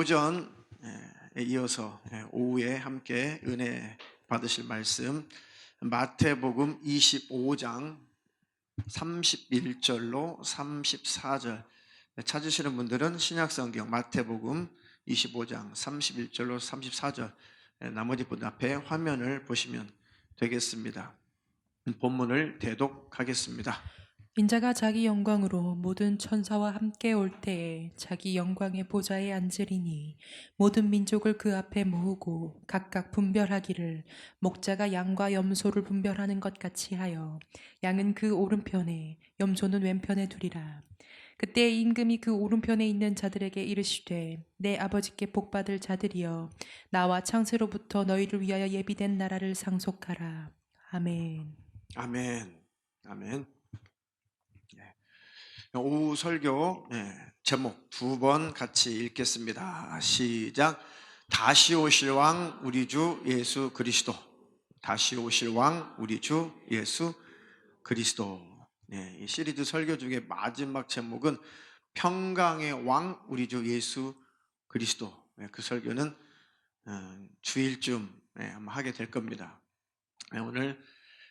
오전에 이어서 오후에 함께 은혜 받으실 말씀 마태복음 25장 31절로 34절 찾으시는 분들은 신약성경 마태복음 25장 31절로 34절 나머지 분 앞에 화면을 보시면 되겠습니다. 본문을 대독하겠습니다. 인자가 자기 영광으로 모든 천사와 함께 올 때에 자기 영광의 보좌에 앉으리니 모든 민족을 그 앞에 모으고 각각 분별하기를 목자가 양과 염소를 분별하는 것 같이 하여 양은 그 오른편에 염소는 왼편에 두리라. 그때 임금이 그 오른편에 있는 자들에게 이르시되 내 아버지께 복받을 자들이여 나와 창세로부터 너희를 위하여 예비된 나라를 상속하라. 아멘. 아멘. 아멘. 오후 설교 제목 두 번 같이 읽겠습니다. 시작. 다시 오실 왕 우리 주 예수 그리스도. 다시 오실 왕 우리 주 예수 그리스도. 이 시리즈 설교 중에 마지막 제목은 평강의 왕 우리 주 예수 그리스도. 그 설교는 주일쯤 아마 하게 될 겁니다. 오늘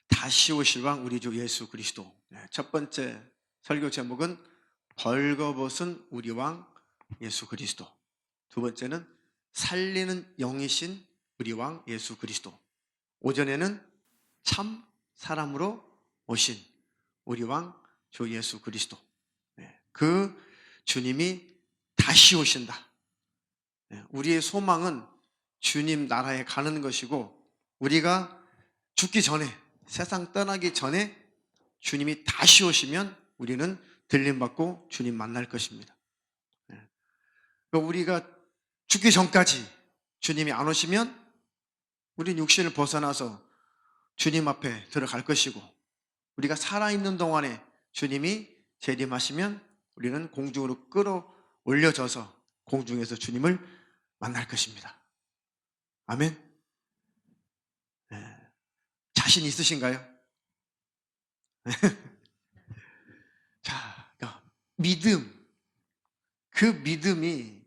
다시 오실 왕 우리 주 예수 그리스도. 첫 번째 설교 제목은 벌거벗은 우리 왕 예수 그리스도. 두 번째는 살리는 영이신 우리 왕 예수 그리스도. 오전에는 참 사람으로 오신 우리 왕 주 예수 그리스도. 그 주님이 다시 오신다. 우리의 소망은 주님 나라에 가는 것이고 우리가 죽기 전에 세상 떠나기 전에 주님이 다시 오시면 우리는 들림받고 주님 만날 것입니다. 우리가 죽기 전까지 주님이 안 오시면 우리는 육신을 벗어나서 주님 앞에 들어갈 것이고 우리가 살아있는 동안에 주님이 재림하시면 우리는 공중으로 끌어올려져서 공중에서 주님을 만날 것입니다. 아멘. 자신 있으신가요? 자, 믿음. 그 믿음이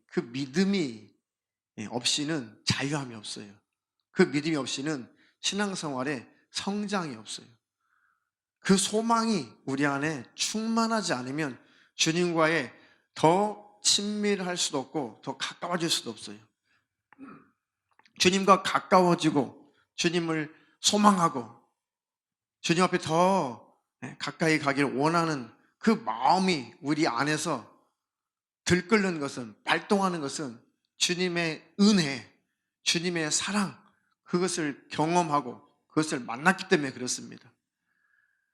없이는 자유함이 없어요. 그 믿음이 없이는 신앙생활에 성장이 없어요. 그 소망이 우리 안에 충만하지 않으면 주님과의 더 친밀할 수도 없고 더 가까워질 수도 없어요. 주님과 가까워지고 주님을 소망하고 주님 앞에 더 가까이 가기를 원하는 그 마음이 우리 안에서 들끓는 것은, 발동하는 것은 주님의 은혜, 주님의 사랑, 그것을 경험하고 그것을 만났기 때문에 그렇습니다.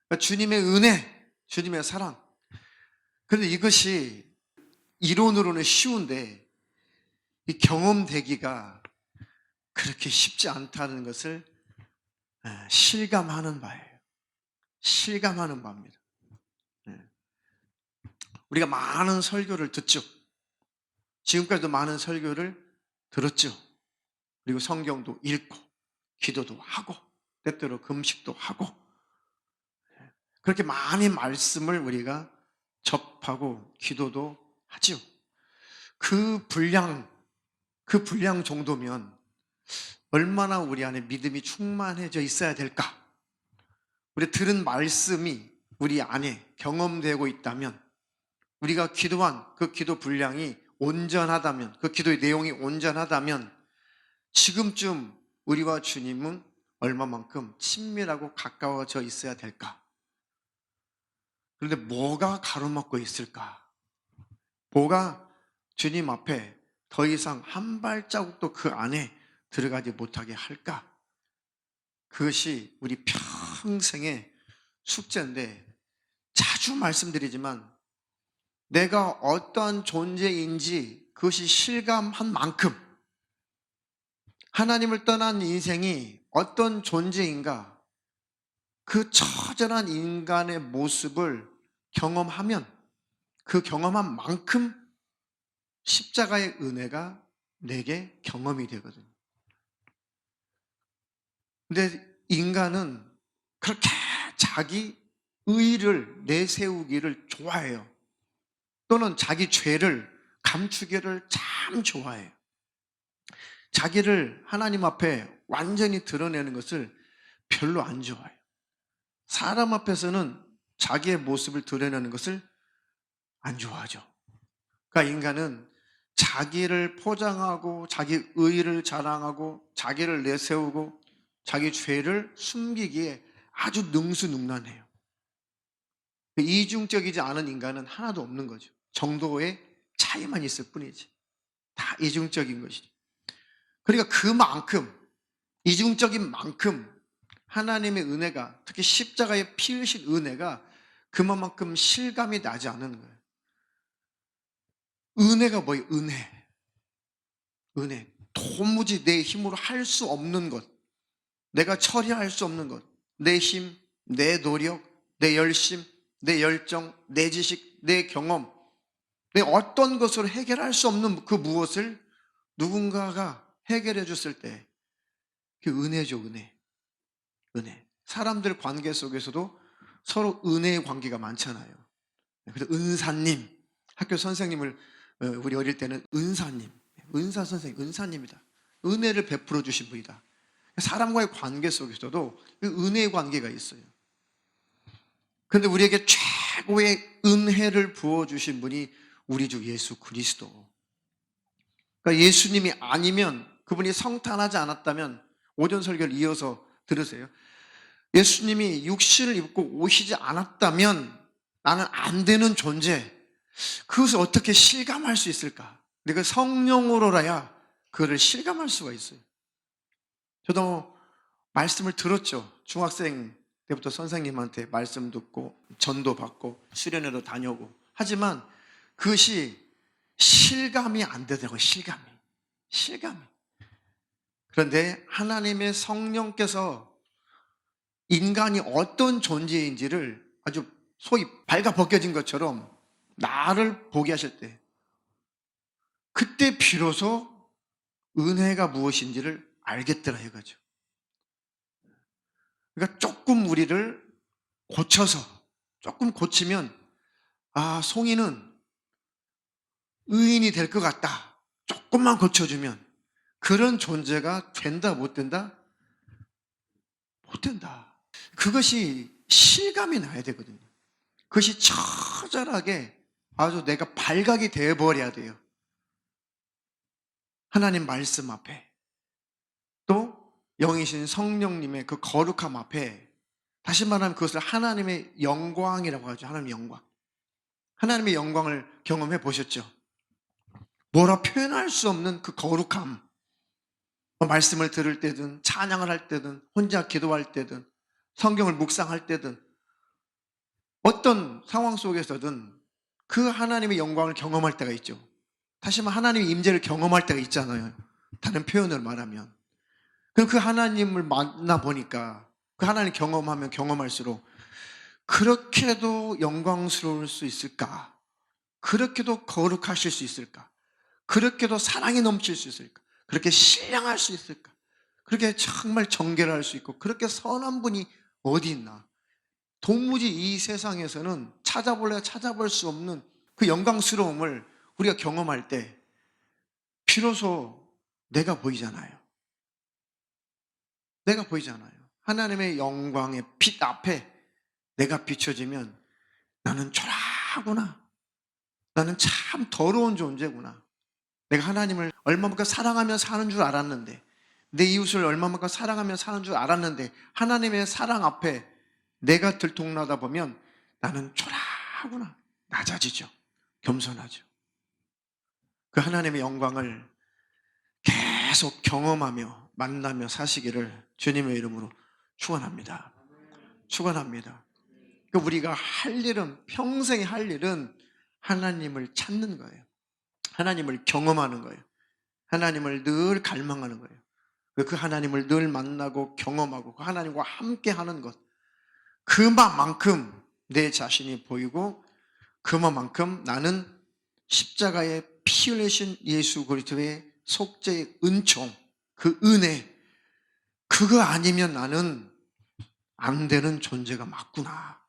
그러니까 주님의 은혜, 주님의 사랑. 그런데 이것이 이론으로는 쉬운데 이 경험되기가 그렇게 쉽지 않다는 것을 실감하는 바예요. 실감하는 바입니다. 우리가 많은 설교를 듣죠. 지금까지도 많은 설교를 들었죠. 그리고 성경도 읽고 기도도 하고 때때로 금식도 하고 그렇게 많이 말씀을 우리가 접하고 기도도 하죠. 그 분량 정도면 얼마나 우리 안에 믿음이 충만해져 있어야 될까? 우리 들은 말씀이 우리 안에 경험되고 있다면 우리가 기도한 그 기도 분량이 온전하다면 그 기도의 내용이 온전하다면 지금쯤 우리와 주님은 얼마만큼 친밀하고 가까워져 있어야 될까? 그런데 뭐가 가로막고 있을까? 뭐가 주님 앞에 더 이상 한 발자국도 그 안에 들어가지 못하게 할까? 그것이 우리 평생의 숙제인데 자주 말씀드리지만 내가 어떤 존재인지 그것이 실감한 만큼 하나님을 떠난 인생이 어떤 존재인가 그 처절한 인간의 모습을 경험하면 그 경험한 만큼 십자가의 은혜가 내게 경험이 되거든요. 근데 인간은 그렇게 자기 의의를 내세우기를 좋아해요. 또는 자기 죄를 감추기를 참 좋아해요. 자기를 하나님 앞에 완전히 드러내는 것을 별로 안 좋아해요. 사람 앞에서는 자기의 모습을 드러내는 것을 안 좋아하죠. 그러니까 인간은 자기를 포장하고 자기 의의를 자랑하고 자기를 내세우고 자기 죄를 숨기기에 아주 능수능란해요. 이중적이지 않은 인간은 하나도 없는 거죠. 정도의 차이만 있을 뿐이지. 다 이중적인 것이죠. 그러니까 그만큼, 이중적인 만큼 하나님의 은혜가, 특히 십자가에 피 흘리신 은혜가 그만큼 실감이 나지 않는 거예요. 은혜가 뭐예요? 은혜. 도무지 내 힘으로 할 수 없는 것, 내가 처리할 수 없는 것, 내 힘, 내 노력, 내 열심, 내 열정, 내 지식, 내 경험, 내 어떤 것으로 해결할 수 없는 그 무엇을 누군가가 해결해 줬을 때 그 은혜죠, 은혜. 사람들 관계 속에서도 서로 은혜의 관계가 많잖아요. 그래서 은사님, 학교 선생님을 우리 어릴 때는 은사님, 은사 선생님, 은사님이다. 은혜를 베풀어 주신 분이다. 사람과의 관계 속에서도 그 은혜의 관계가 있어요. 그런데 우리에게 최고의 은혜를 부어주신 분이 우리 주 예수 그리스도. 그러니까 예수님이 아니면, 그분이 성탄하지 않았다면, 오전 설교를 이어서 들으세요. 예수님이 육신을 입고 오시지 않았다면 나는 안 되는 존재, 그것을 어떻게 실감할 수 있을까? 내가 성령으로라야 그거를 실감할 수가 있어요. 저도 말씀을 들었죠. 중학생 때부터 선생님한테 말씀 듣고 전도 받고 수련회도 다녀오고 하지만 그것이 실감이 안 되더라고요. 실감이. 그런데 하나님의 성령께서 인간이 어떤 존재인지를 아주 소위 발가 벗겨진 것처럼 나를 보게 하실 때, 그때 비로소 은혜가 무엇인지를 알겠더라 해가지고. 그러니까 조금 우리를 고쳐서, 조금 고치면, 아, 송이는 의인이 될 것 같다. 조금만 고쳐주면 그런 존재가 된다, 못 된다? 못 된다. 그것이 실감이 나야 되거든요. 그것이 처절하게 아주 내가 발각이 되어버려야 돼요. 하나님 말씀 앞에, 또 영이신 성령님의 그 거룩함 앞에, 다시 말하면 그것을 하나님의 영광이라고 하죠. 하나님의 영광. 하나님의 영광을 경험해 보셨죠? 뭐라 표현할 수 없는 그 거룩함. 말씀을 들을 때든 찬양을 할 때든 혼자 기도할 때든 성경을 묵상할 때든 어떤 상황 속에서든 그 하나님의 영광을 경험할 때가 있죠. 다시 말하면 하나님의 임재를 경험할 때가 있잖아요. 다른 표현을 말하면. 그럼 그 하나님을 만나보니까, 그 하나님 경험하면 경험할수록 그렇게도 영광스러울 수 있을까? 그렇게도 거룩하실 수 있을까? 그렇게도 사랑이 넘칠 수 있을까? 그렇게 신령할 수 있을까? 그렇게 정말 정결할 수 있고 그렇게 선한 분이 어디 있나? 도무지 이 세상에서는 찾아볼래야 찾아볼 수 없는 그 영광스러움을 우리가 경험할 때 비로소 내가 보이잖아요. 내가 보이잖아요. 하나님의 영광의 빛 앞에 내가 비춰지면 나는 초라하구나. 나는 참 더러운 존재구나. 내가 하나님을 얼마만큼 사랑하며 사는 줄 알았는데, 내 이웃을 얼마만큼 사랑하며 사는 줄 알았는데, 하나님의 사랑 앞에 내가 들통나다 보면 나는 초라하구나. 낮아지죠. 겸손하죠. 그 하나님의 영광을 계속 경험하며 만나며 사시기를 주님의 이름으로 축원합니다. 축원합니다. 우리가 할 일은, 평생에 할 일은 하나님을 찾는 거예요. 하나님을 경험하는 거예요. 하나님을 늘 갈망하는 거예요. 그 하나님을 늘 만나고 경험하고 그 하나님과 함께 하는 것, 그만큼 내 자신이 보이고 그만큼 나는 십자가에 피 흘리신 예수 그리스도의 속죄의 은총, 그 은혜, 그거 아니면 나는 안 되는 존재가 맞구나.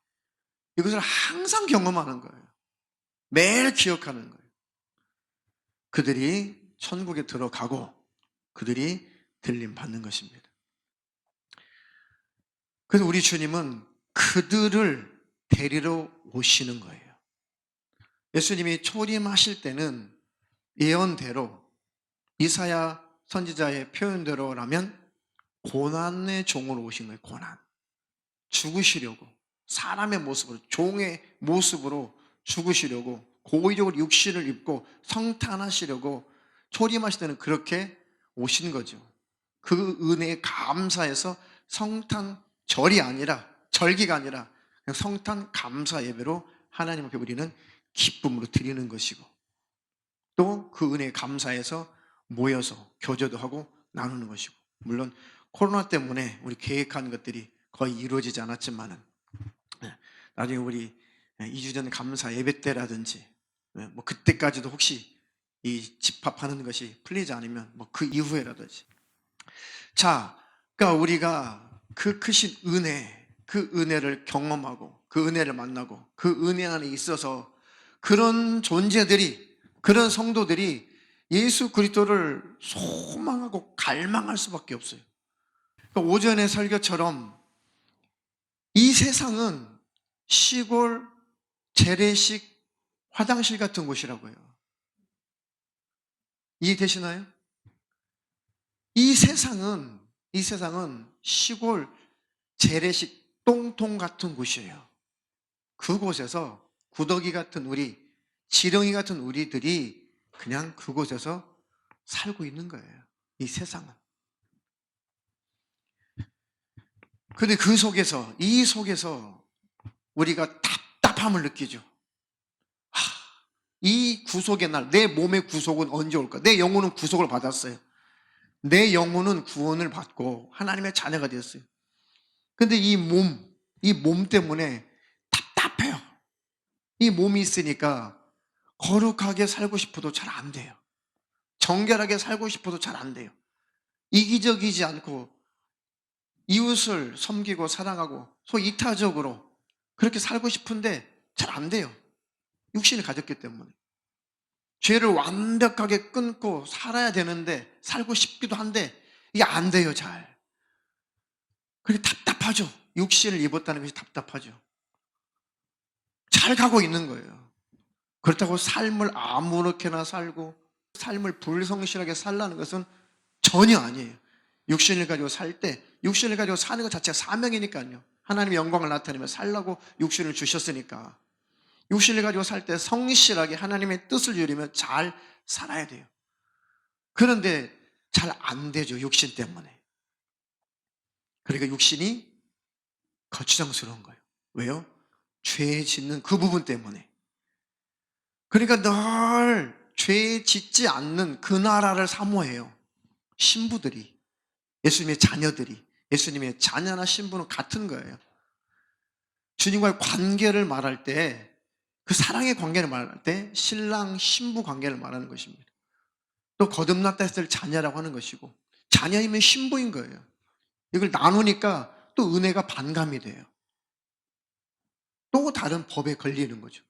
이것을 항상 경험하는 거예요. 매일 기억하는 거예요. 그들이 천국에 들어가고 그들이 들림 받는 것입니다. 그래서 우리 주님은 그들을 데리러 오시는 거예요. 예수님이 초림하실 때는 예언대로 이사야 선지자의 표현대로라면 고난의 종으로 오신 거예요. 고난. 죽으시려고 사람의 모습으로, 종의 모습으로 죽으시려고, 고의적으로 육신을 입고 성탄하시려고 초림하실 때는 그렇게 오신 거죠. 그 은혜에 감사해서 성탄절이 아니라, 절기가 아니라 그냥 성탄 감사 예배로 하나님 앞에 우리는 기쁨으로 드리는 것이고, 또 그 은혜에 감사해서 모여서 교제도 하고 나누는 것이고, 물론 코로나 때문에 우리 계획한 것들이 거의 이루어지지 않았지만은, 나중에 우리 2주 전 감사 예배 때라든지 뭐 그때까지도 혹시 이 집합하는 것이 풀리지 않으면 뭐 그 이후에라든지, 자, 그러니까 우리가 그 크신 은혜, 그 은혜를 경험하고 그 은혜를 만나고 그 은혜 안에 있어서 그런 존재들이, 그런 성도들이 예수 그리스도를 소망하고 갈망할 수밖에 없어요. 그러니까 오전의 설교처럼 이 세상은 시골 재래식 화장실 같은 곳이라고요. 이해되시나요? 이 세상은 시골 재래식 똥통 같은 곳이에요. 그곳에서 구더기 같은 우리, 지렁이 같은 우리들이 그냥 그곳에서 살고 있는 거예요. 이 세상은. 근데 그 속에서, 이 속에서 우리가 답답함을 느끼죠. 이 구속의 날, 내 몸의 구속은 언제 올까? 내 영혼은 구속을 받았어요. 내 영혼은 구원을 받고 하나님의 자녀가 되었어요. 근데 이 몸 때문에 답답해요. 이 몸이 있으니까 거룩하게 살고 싶어도 잘 안 돼요. 정결하게 살고 싶어도 잘 안 돼요. 이기적이지 않고 이웃을 섬기고 사랑하고 소위 이타적으로 그렇게 살고 싶은데 잘 안 돼요. 육신을 가졌기 때문에. 죄를 완벽하게 끊고 살아야 되는데, 살고 싶기도 한데 이게 안 돼요, 잘. 그게 답답하죠. 육신을 입었다는 것이 답답하죠. 잘 가고 있는 거예요. 그렇다고 삶을 아무렇게나 살고 삶을 불성실하게 살라는 것은 전혀 아니에요. 육신을 가지고 살 때, 육신을 가지고 사는 것 자체가 사명이니까요. 하나님의 영광을 나타내며 살라고 육신을 주셨으니까. 육신을 가지고 살 때 성실하게 하나님의 뜻을 이루며 잘 살아야 돼요. 그런데 잘 안 되죠, 육신 때문에. 그러니까 육신이 거추장스러운 거예요. 왜요? 죄 짓는 그 부분 때문에. 그러니까 늘 죄 짓지 않는 그 나라를 사모해요. 신부들이, 예수님의 자녀들이. 예수님의 자녀나 신부는 같은 거예요. 주님과의 관계를 말할 때, 그 사랑의 관계를 말할 때 신랑 신부 관계를 말하는 것입니다. 또 거듭났다 했을 때 자녀라고 하는 것이고, 자녀이면 신부인 거예요. 이걸 나누니까 또 은혜가 반감이 돼요. 또 다른 법에 걸리는 거죠.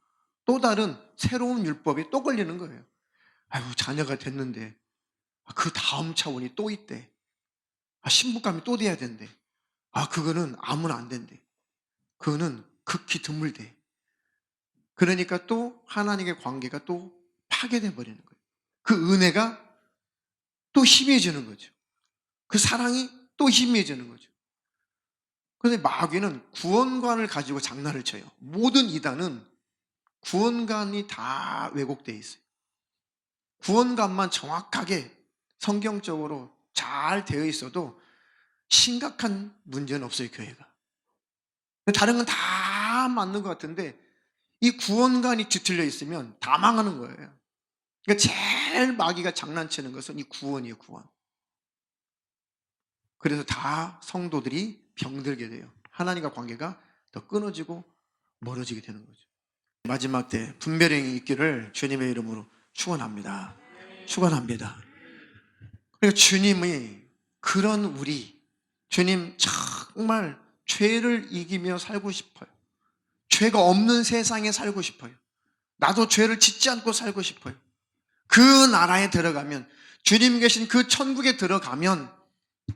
또 다른 새로운 율법이 또 걸리는 거예요. 아유, 자녀가 됐는데 그 다음 차원이 또 있대. 신부감이 또 돼야 된대. 그거는 아무나 안 된대. 그거는 극히 드물대. 그러니까 또 하나님의 관계가 또 파괴돼 버리는 거예요. 그 은혜가 또 희미해지는 거죠. 그 사랑이 또 희미해지는 거죠. 그런데 마귀는 구원관을 가지고 장난을 쳐요. 모든 이단은 구원관이 다 왜곡되어 있어요. 구원관만 정확하게 성경적으로 잘 되어 있어도 심각한 문제는 없어요, 교회가. 다른 건 다 맞는 것 같은데 이 구원관이 뒤틀려 있으면 다 망하는 거예요. 그러니까 제일 마귀가 장난치는 것은 이 구원이에요, 구원. 그래서 다 성도들이 병들게 돼요. 하나님과 관계가 더 끊어지고 멀어지게 되는 거죠. 마지막 때 분별행이 있기를 주님의 이름으로 축원합니다. 축원합니다. 그러니까 주님이 그런 우리, 주님 정말 죄를 이기며 살고 싶어요. 죄가 없는 세상에 살고 싶어요. 나도 죄를 짓지 않고 살고 싶어요. 그 나라에 들어가면 주님 계신 그 천국에 들어가면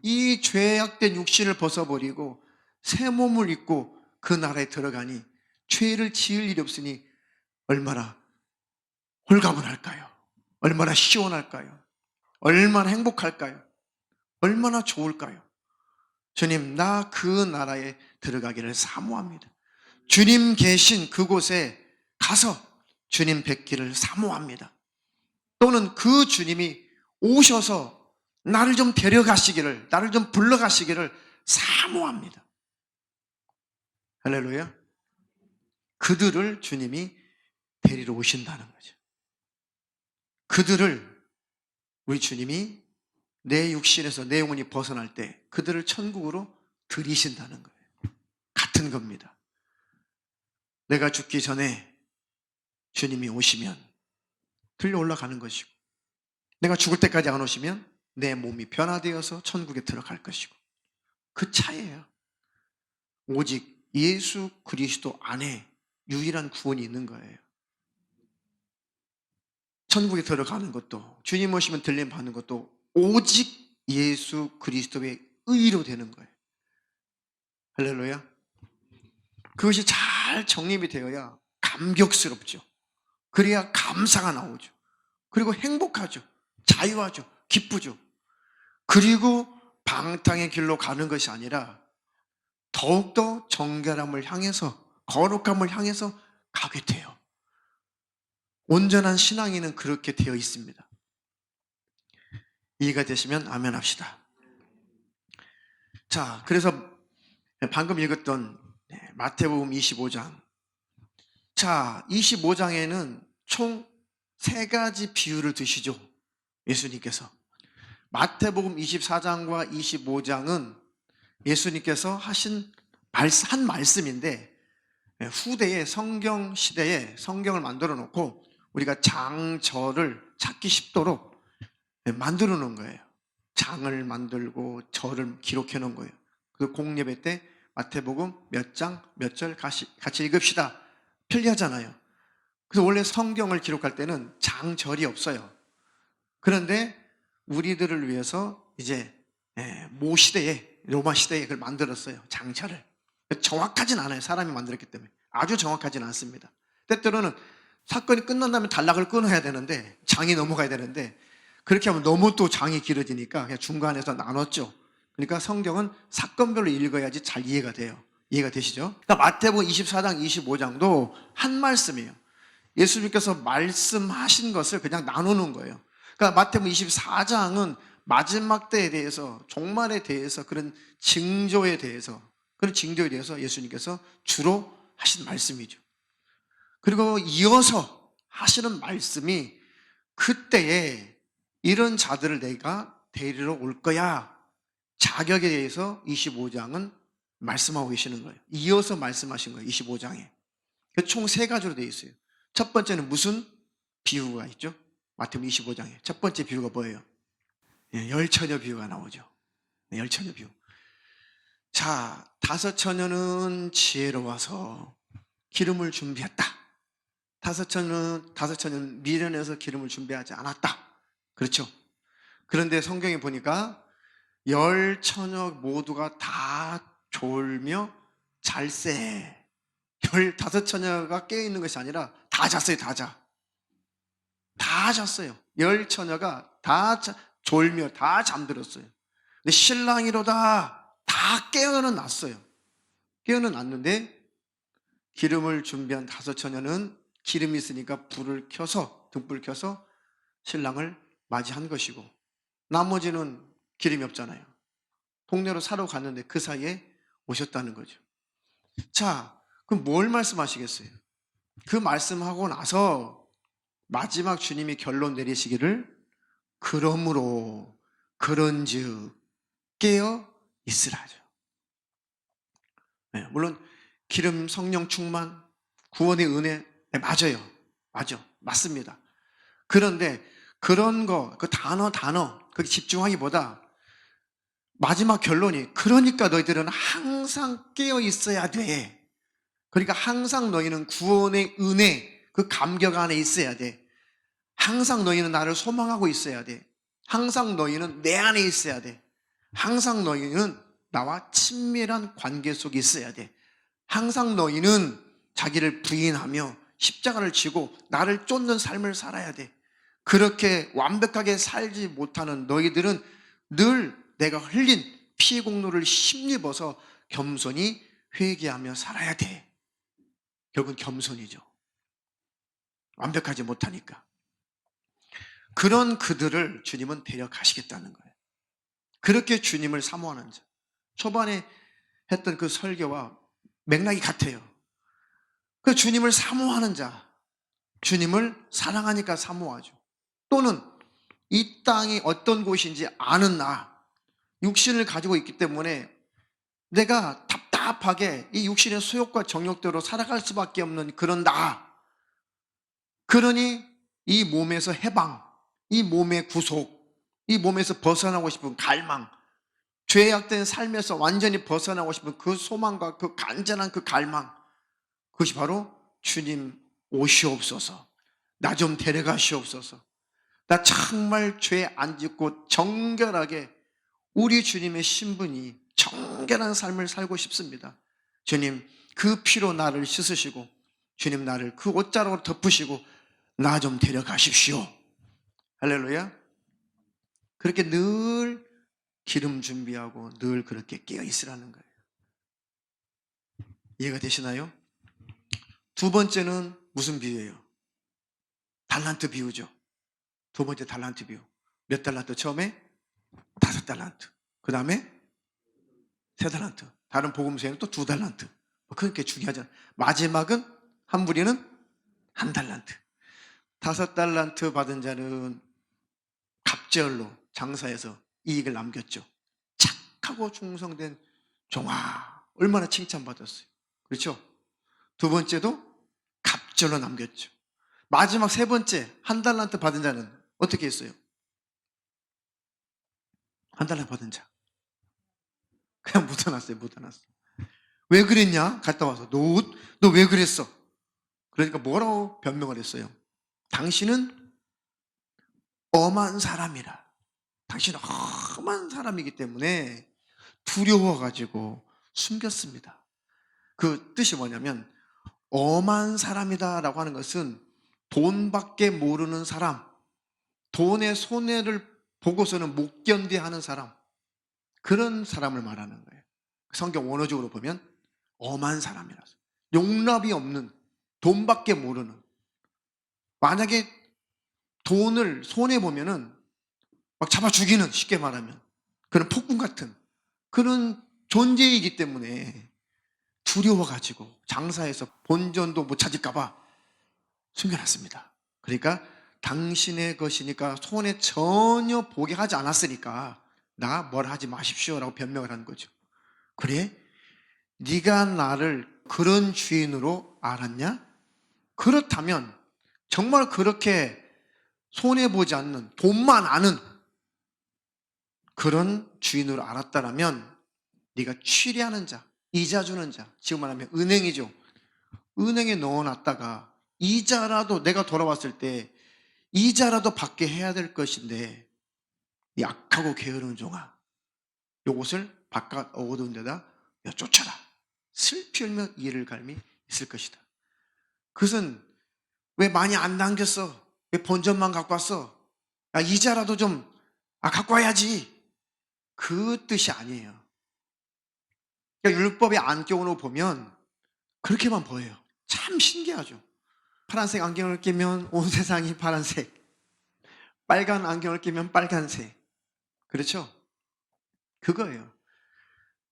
이 죄악된 육신을 벗어버리고 새 몸을 입고 그 나라에 들어가니 죄를 지을 일이 없으니 얼마나 홀가분할까요? 얼마나 시원할까요? 얼마나 행복할까요? 얼마나 좋을까요? 주님, 나 그 나라에 들어가기를 사모합니다. 주님 계신 그곳에 가서 주님 뵙기를 사모합니다. 또는 그 주님이 오셔서 나를 좀 데려가시기를, 나를 좀 불러가시기를 사모합니다. 할렐루야. 그들을 주님이 데리러 오신다는 거죠. 그들을 우리 주님이 내 육신에서 내 영혼이 벗어날 때 그들을 천국으로 들이신다는 거예요. 같은 겁니다. 내가 죽기 전에 주님이 오시면 들려 올라가는 것이고, 내가 죽을 때까지 안 오시면 내 몸이 변화되어서 천국에 들어갈 것이고, 그 차이예요. 오직 예수 그리스도 안에 유일한 구원이 있는 거예요. 천국에 들어가는 것도, 주님 오시면 들림 받는 것도 오직 예수 그리스도의 의로 되는 거예요. 할렐루야. 그것이 잘 정립이 되어야 감격스럽죠. 그래야 감사가 나오죠. 그리고 행복하죠. 자유하죠. 기쁘죠. 그리고 방탕의 길로 가는 것이 아니라 더욱더 정결함을 향해서, 거룩함을 향해서 가게 돼요. 온전한 신앙인은 그렇게 되어 있습니다. 이해가 되시면 아멘 합시다. 자, 그래서 방금 읽었던 마태복음 25장. 자, 25장에는 총 3가지 비유를 드시죠. 예수님께서. 마태복음 24장과 25장은 예수님께서 하신 한 말씀인데, 후대에 성경 시대에 성경을 만들어 놓고 우리가 장절을 찾기 쉽도록 만들어 놓은 거예요. 장을 만들고 절을 기록해 놓은 거예요. 그 공예배 때 마태복음 몇 장, 몇 절 같이 읽읍시다. 편리하잖아요. 그래서 원래 성경을 기록할 때는 장절이 없어요. 그런데 우리들을 위해서 이제 모 시대에, 로마 시대에 그걸 만들었어요. 장절을. 정확하진 않아요. 사람이 만들었기 때문에. 아주 정확하진 않습니다. 때때로는 사건이 끝난 다음에 단락을 끊어야 되는데, 장이 넘어가야 되는데, 그렇게 하면 너무 또 장이 길어지니까 그냥 중간에서 나눴죠. 그러니까 성경은 사건별로 읽어야지 잘 이해가 돼요. 이해가 되시죠? 그러니까 마태복음 24장, 25장도 한 말씀이에요. 예수님께서 말씀하신 것을 그냥 나누는 거예요. 그러니까 마태복음 24장은 마지막 때에 대해서, 종말에 대해서, 그런 징조에 대해서 예수님께서 주로 하신 말씀이죠. 그리고 이어서 하시는 말씀이 그때에 이런 자들을 내가 데리러 올 거야. 자격에 대해서 25장은 말씀하고 계시는 거예요. 이어서 말씀하신 거예요. 25장에. 총 3가지로 되어 있어요. 첫 번째는 무슨 비유가 있죠? 마태복음 25장에. 첫 번째 비유가 뭐예요? 열처녀 비유가 나오죠. 열처녀 비유. 자, 5처녀는 지혜로워서 기름을 준비했다. 5처녀는 미련해서 기름을 준비하지 않았다. 그렇죠? 그런데 성경에 보니까 10처녀 모두가 다 졸며 잘세. 15처녀가 깨어있는 것이 아니라 다 잤어요. 다 잤어요. 10처녀가 다 졸며 다 잠들었어요. 근데 신랑이로다 다 깨어는 났어요. 깨어는 났는데 기름을 준비한 5처녀는 기름이 있으니까 등불을 켜서 신랑을 맞이한 것이고, 나머지는 기름이 없잖아요. 동네로 사러 갔는데 그 사이에 오셨다는 거죠. 자, 그럼 뭘 말씀하시겠어요? 그 말씀하고 나서 마지막 주님이 결론 내리시기를, 그러므로 그런즉 깨어 있으라죠. 물론 기름, 성령 충만, 구원의 은혜, 맞습니다. 그런데 그런 거, 그 단어 거기 집중하기보다 마지막 결론이, 그러니까 너희들은 항상 깨어 있어야 돼. 그러니까 항상 너희는 구원의 은혜, 그 감격 안에 있어야 돼. 항상 너희는 나를 소망하고 있어야 돼. 항상 너희는 내 안에 있어야 돼. 항상 너희는 나와 친밀한 관계 속에 있어야 돼. 항상 너희는 자기를 부인하며 십자가를 지고 나를 쫓는 삶을 살아야 돼. 그렇게 완벽하게 살지 못하는 너희들은 늘 내가 흘린 피의 공로를 힘입어서 겸손히 회개하며 살아야 돼. 결국은 겸손이죠. 완벽하지 못하니까. 그런 그들을 주님은 데려가시겠다는 거예요. 그렇게 주님을 사모하는 자. 초반에 했던 그 설교와 맥락이 같아요. 그 주님을 사모하는 자, 주님을 사랑하니까 사모하죠. 또는 이 땅이 어떤 곳인지 아는 나, 육신을 가지고 있기 때문에 내가 답답하게 이 육신의 소욕과 정욕대로 살아갈 수밖에 없는 그런 나. 그러니 이 몸에서 해방, 이 몸의 구속, 이 몸에서 벗어나고 싶은 갈망, 죄악된 삶에서 완전히 벗어나고 싶은 그 소망과 그 간절한 그 갈망, 그것이 바로 주님 오시옵소서, 나 좀 데려가시옵소서, 나 정말 죄 안 짓고 정결하게 우리 주님의 신분이 정결한 삶을 살고 싶습니다. 주님 그 피로 나를 씻으시고 주님 나를 그 옷자락으로 덮으시고 나 좀 데려가십시오. 할렐루야. 그렇게 늘 기름 준비하고 늘 그렇게 깨어 있으라는 거예요. 이해가 되시나요? 두 번째는 무슨 비유예요? 달란트 비유죠. 두 번째 달란트 비유. 몇 달란트? 처음에 5달란트. 그 다음에 3달란트. 다른 복음서에는 또 2달란트. 그렇게 중요하잖아요. 마지막은 한 무리는 1달란트. 5달란트 받은 자는 갑절로 장사해서 이익을 남겼죠. 착하고 충성된 종아, 얼마나 칭찬받았어요. 그렇죠? 두 번째도 갑절로 남겼죠. 마지막 세 번째 1달란트 받은 자는 어떻게 했어요? 1달란트 받은 자 그냥 묻어놨어요. 왜 그랬냐? 갔다 와서 너 왜 그랬어? 그러니까 뭐라고 변명을 했어요? 당신은 엄한 사람이라. 당신은 험한 사람이기 때문에 두려워가지고 숨겼습니다. 그 뜻이 뭐냐면 엄한 사람이다라고 하는 것은 돈밖에 모르는 사람, 돈의 손해를 보고서는 못 견디하는 사람, 그런 사람을 말하는 거예요. 성경 원어적으로 보면 엄한 사람이라서, 용납이 없는, 돈밖에 모르는. 만약에 돈을 손해보면은 막 잡아 죽이는, 쉽게 말하면 그런 폭군 같은 그런 존재이기 때문에 두려워가지고 장사해서 본전도 못 찾을까봐 숨겨놨습니다. 그러니까 당신의 것이니까 손해 전혀 보게 하지 않았으니까 나 뭐라 하지 마십시오라고 변명을 하는 거죠. 그래? 네가 나를 그런 주인으로 알았냐? 그렇다면 정말 그렇게 손해보지 않는, 돈만 아는 그런 주인으로 알았다라면 네가 취리하는 자, 이자 주는 자, 지금 말하면 은행이죠. 은행에 넣어놨다가 이자라도 내가 돌아왔을 때 이자라도 받게 해야 될 것인데 약하고 게으른 종아, 요것을 바깥 어두운 데다 쫓아라. 슬피 울며 이를 갈미 있을 것이다. 그것은 왜 많이 안 남겼어? 왜 본전만 갖고 왔어? 야, 이자라도 좀 갖고 와야지. 그 뜻이 아니에요. 그러니까 율법의 안경으로 보면 그렇게만 보여요. 참 신기하죠. 파란색 안경을 끼면 온 세상이 파란색, 빨간 안경을 끼면 빨간색. 그렇죠? 그거예요.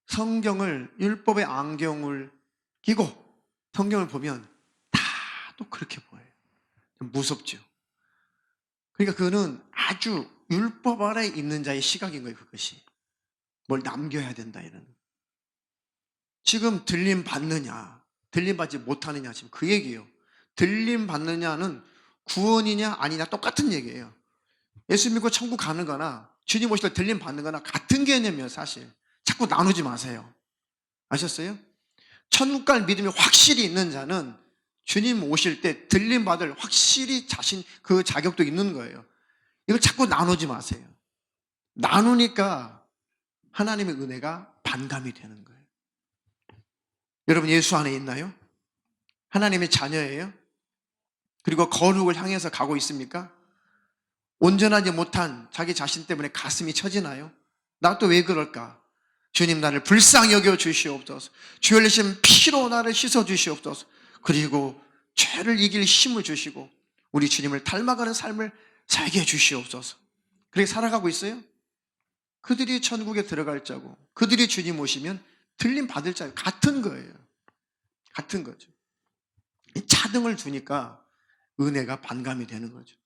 성경을, 율법의 안경을 끼고 성경을 보면 다 또 그렇게 보여요. 무섭죠. 그러니까 그거는 아주 율법 아래에 있는 자의 시각인 거예요. 그것이 뭘 남겨야 된다 이런. 지금 들림 받느냐, 들림 받지 못하느냐, 지금 그 얘기예요. 들림 받느냐는 구원이냐 아니냐 똑같은 얘기예요. 예수 믿고 천국 가는 거나 주님 오실 때 들림 받는 거나 같은 개념이에요. 사실 자꾸 나누지 마세요. 아셨어요? 천국 갈 믿음이 확실히 있는 자는 주님 오실 때 들림 받을 확실히 자신 그 자격도 있는 거예요. 이걸 자꾸 나누지 마세요. 나누니까 하나님의 은혜가 반감이 되는 거예요. 여러분 예수 안에 있나요? 하나님의 자녀예요? 그리고 거룩을 향해서 가고 있습니까? 온전하지 못한 자기 자신 때문에 가슴이 처지나요? 나 또 왜 그럴까? 주님 나를 불쌍히 여겨 주시옵소서. 주 흘리신 피로 나를 씻어 주시옵소서. 그리고 죄를 이길 힘을 주시고 우리 주님을 닮아가는 삶을 살게 해 주시옵소서. 그렇게 살아가고 있어요? 그들이 천국에 들어갈 자고 그들이 주님 오시면 들림 받을 자 같은 거예요. 같은 거죠. 차등을 두니까 은혜가 반감이 되는 거죠.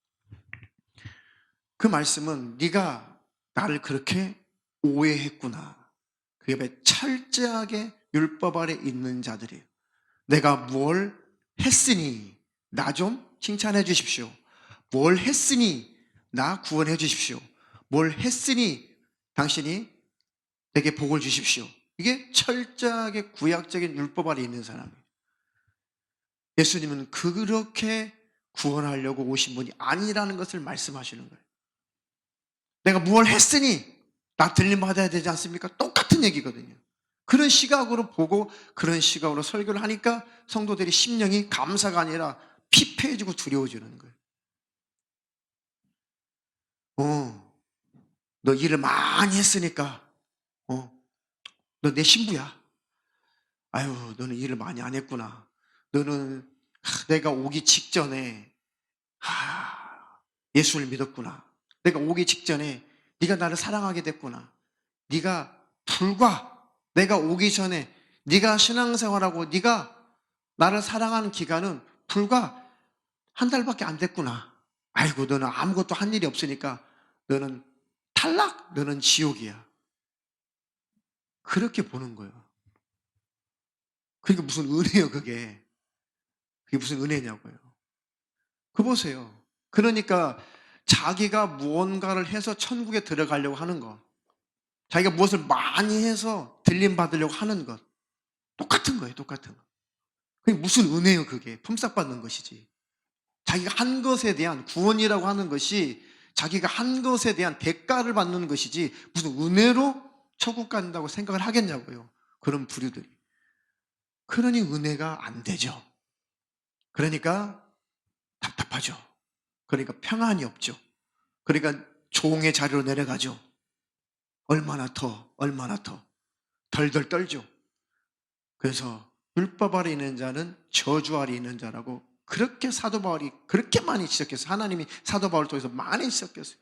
그 말씀은 네가 나를 그렇게 오해했구나. 그 옆에 철저하게 율법 아래 있는 자들이에요. 내가 뭘 했으니 나 좀 칭찬해 주십시오. 뭘 했으니 나 구원해 주십시오. 뭘 했으니 당신이 내게 복을 주십시오. 이게 철저하게 구약적인 율법 아래 있는 사람이에요. 예수님은 그렇게 구원하려고 오신 분이 아니라는 것을 말씀하시는 거예요. 내가 무엇을 했으니 나 들림 받아야 되지 않습니까? 똑같은 얘기거든요. 그런 시각으로 보고 그런 시각으로 설교를 하니까 성도들이 심령이 감사가 아니라 피폐해지고 두려워지는 거예요. 너 일을 많이 했으니까 너 내 신부야. 아유, 너는 일을 많이 안 했구나. 너는 내가 오기 직전에 예수를 믿었구나. 내가 오기 직전에 네가 나를 사랑하게 됐구나. 네가 불과 내가 오기 전에 네가 신앙생활하고 네가 나를 사랑하는 기간은 불과 한 달밖에 안 됐구나. 아이고, 너는 아무것도 한 일이 없으니까 너는 탈락, 너는 지옥이야. 그렇게 보는 거예요. 그러니까 무슨 은혜요, 그게. 그게 무슨 은혜냐고요. 그 보세요. 그러니까 자기가 무언가를 해서 천국에 들어가려고 하는 것, 자기가 무엇을 많이 해서 들림 받으려고 하는 것, 똑같은 거예요, 똑같은 거. 그게 무슨 은혜요, 그게. 품삯받는 것이지. 자기가 한 것에 대한 구원이라고 하는 것이 자기가 한 것에 대한 대가를 받는 것이지 무슨 은혜로 천국 간다고 생각을 하겠냐고요. 그런 부류들이. 그러니 은혜가 안 되죠. 그러니까 답답하죠. 그러니까 평안이 없죠. 그러니까 종의 자리로 내려가죠. 얼마나 더 덜덜 떨죠. 그래서 율법 아래 있는 자는 저주 아래 있는 자라고 그렇게 사도 바울이 그렇게 많이 지적했어요. 하나님이 사도 바울을 통해서 많이 지적했어요.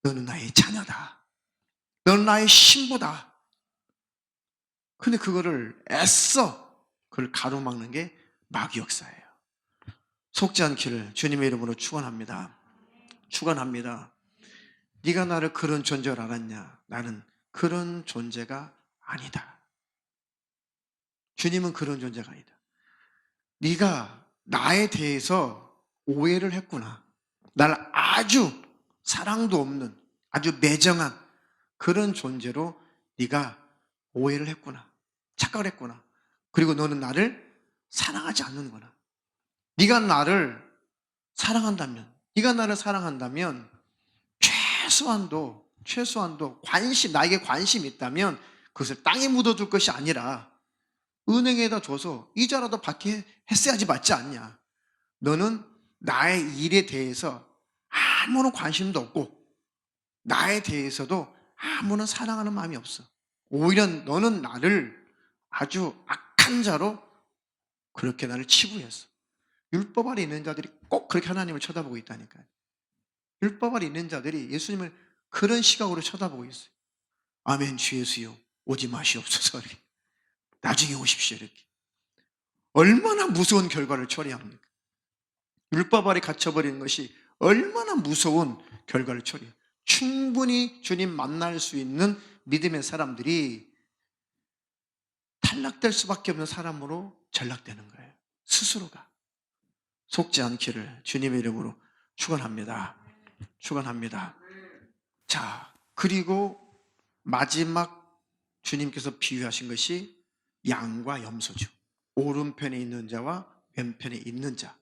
너는 나의 자녀다. 너는 나의 신부다. 근데 그거를 애써 그걸 가로막는 게 마귀 역사예요. 속지 않기를 주님의 이름으로 축원합니다. 축원합니다. 네가 나를 그런 존재로 알았냐? 나는 그런 존재가 아니다. 주님은 그런 존재가 아니다. 네가 나에 대해서 오해를 했구나. 나를 아주 사랑도 없는 아주 매정한 그런 존재로 네가 오해를 했구나. 착각을 했구나. 그리고 너는 나를 사랑하지 않는구나. 네가 나를 사랑한다면 최소한도 나에게 관심이 있다면 그것을 땅에 묻어둘 것이 아니라 은행에다 줘서 이자라도 받게 했어야지 맞지 않냐. 너는 나의 일에 대해서 아무런 관심도 없고 나에 대해서도 아무런 사랑하는 마음이 없어. 오히려 너는 나를 아주 악한 자로 그렇게 나를 치부했어. 율법 아래 있는 자들이 꼭 그렇게 하나님을 쳐다보고 있다니까요. 율법 아래 있는 자들이 예수님을 그런 시각으로 쳐다보고 있어요. 아멘 주 예수여 오지 마시옵소서. 이렇게. 나중에 오십시오. 이렇게. 얼마나 무서운 결과를 초래합니까? 율법 아래 갇혀버리는 것이 얼마나 무서운 결과를 초래해요. 충분히 주님 만날 수 있는 믿음의 사람들이 탈락될 수밖에 없는 사람으로 전락되는 거예요. 스스로가. 속지 않기를 주님의 이름으로 축원합니다. 축원합니다. 자, 그리고 마지막 주님께서 비유하신 것이 양과 염소죠. 오른편에 있는 자와 왼편에 있는 자.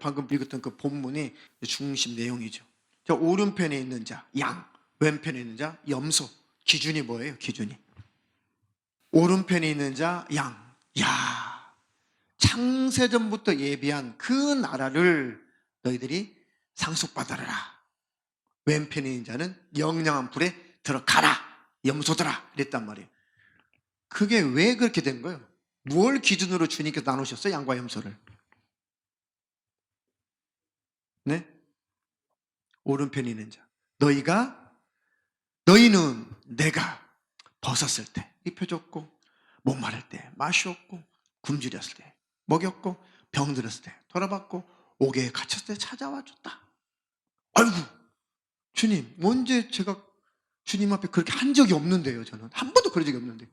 방금 읽었던 그 본문의 중심 내용이죠. 자, 오른편에 있는 자, 양. 왼편에 있는 자 염소. 기준이 뭐예요? 기준이. 오른편에 있는 자 양. 야, 창세전부터 예비한 그 나라를 너희들이 상속받아라. 왼편에 있는 자는 영영한 불에 들어가라. 염소들아. 이랬단 말이에요. 그게 왜 그렇게 된 거예요? 뭘 기준으로 주님께서 나누셨어요? 양과 염소를. 네? 오른편에 있는 자. 너희는 내가 벗었을 때 입혀줬고, 목마를 때 마셨고, 굶주렸을 때 먹였고, 병들었을 때 돌아봤고, 옥에 갇혔을 때 찾아와 줬다. 아이고, 주님, 언제 제가 주님 앞에 그렇게 한 적이 없는데요. 저는 한 번도 그런 적이 없는데.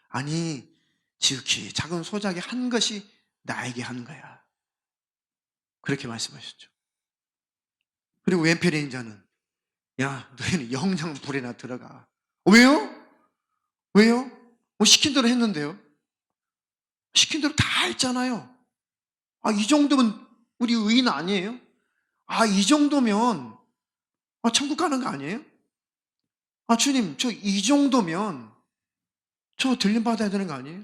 아니, 지극히 작은 소작이 한 것이 나에게 한 거야. 그렇게 말씀하셨죠. 그리고 왼편에 있는 자는, 야, 너희는 영영 불에나 들어가. 왜요? 왜요? 뭐 시킨 대로 했는데요. 시킨 대로 다 했잖아요. 아, 이 정도면 우리 의인 아니에요? 아, 이 정도면 천국 가는 거 아니에요? 아, 주님, 저 이 정도면 저 들림 받아야 되는 거 아니에요?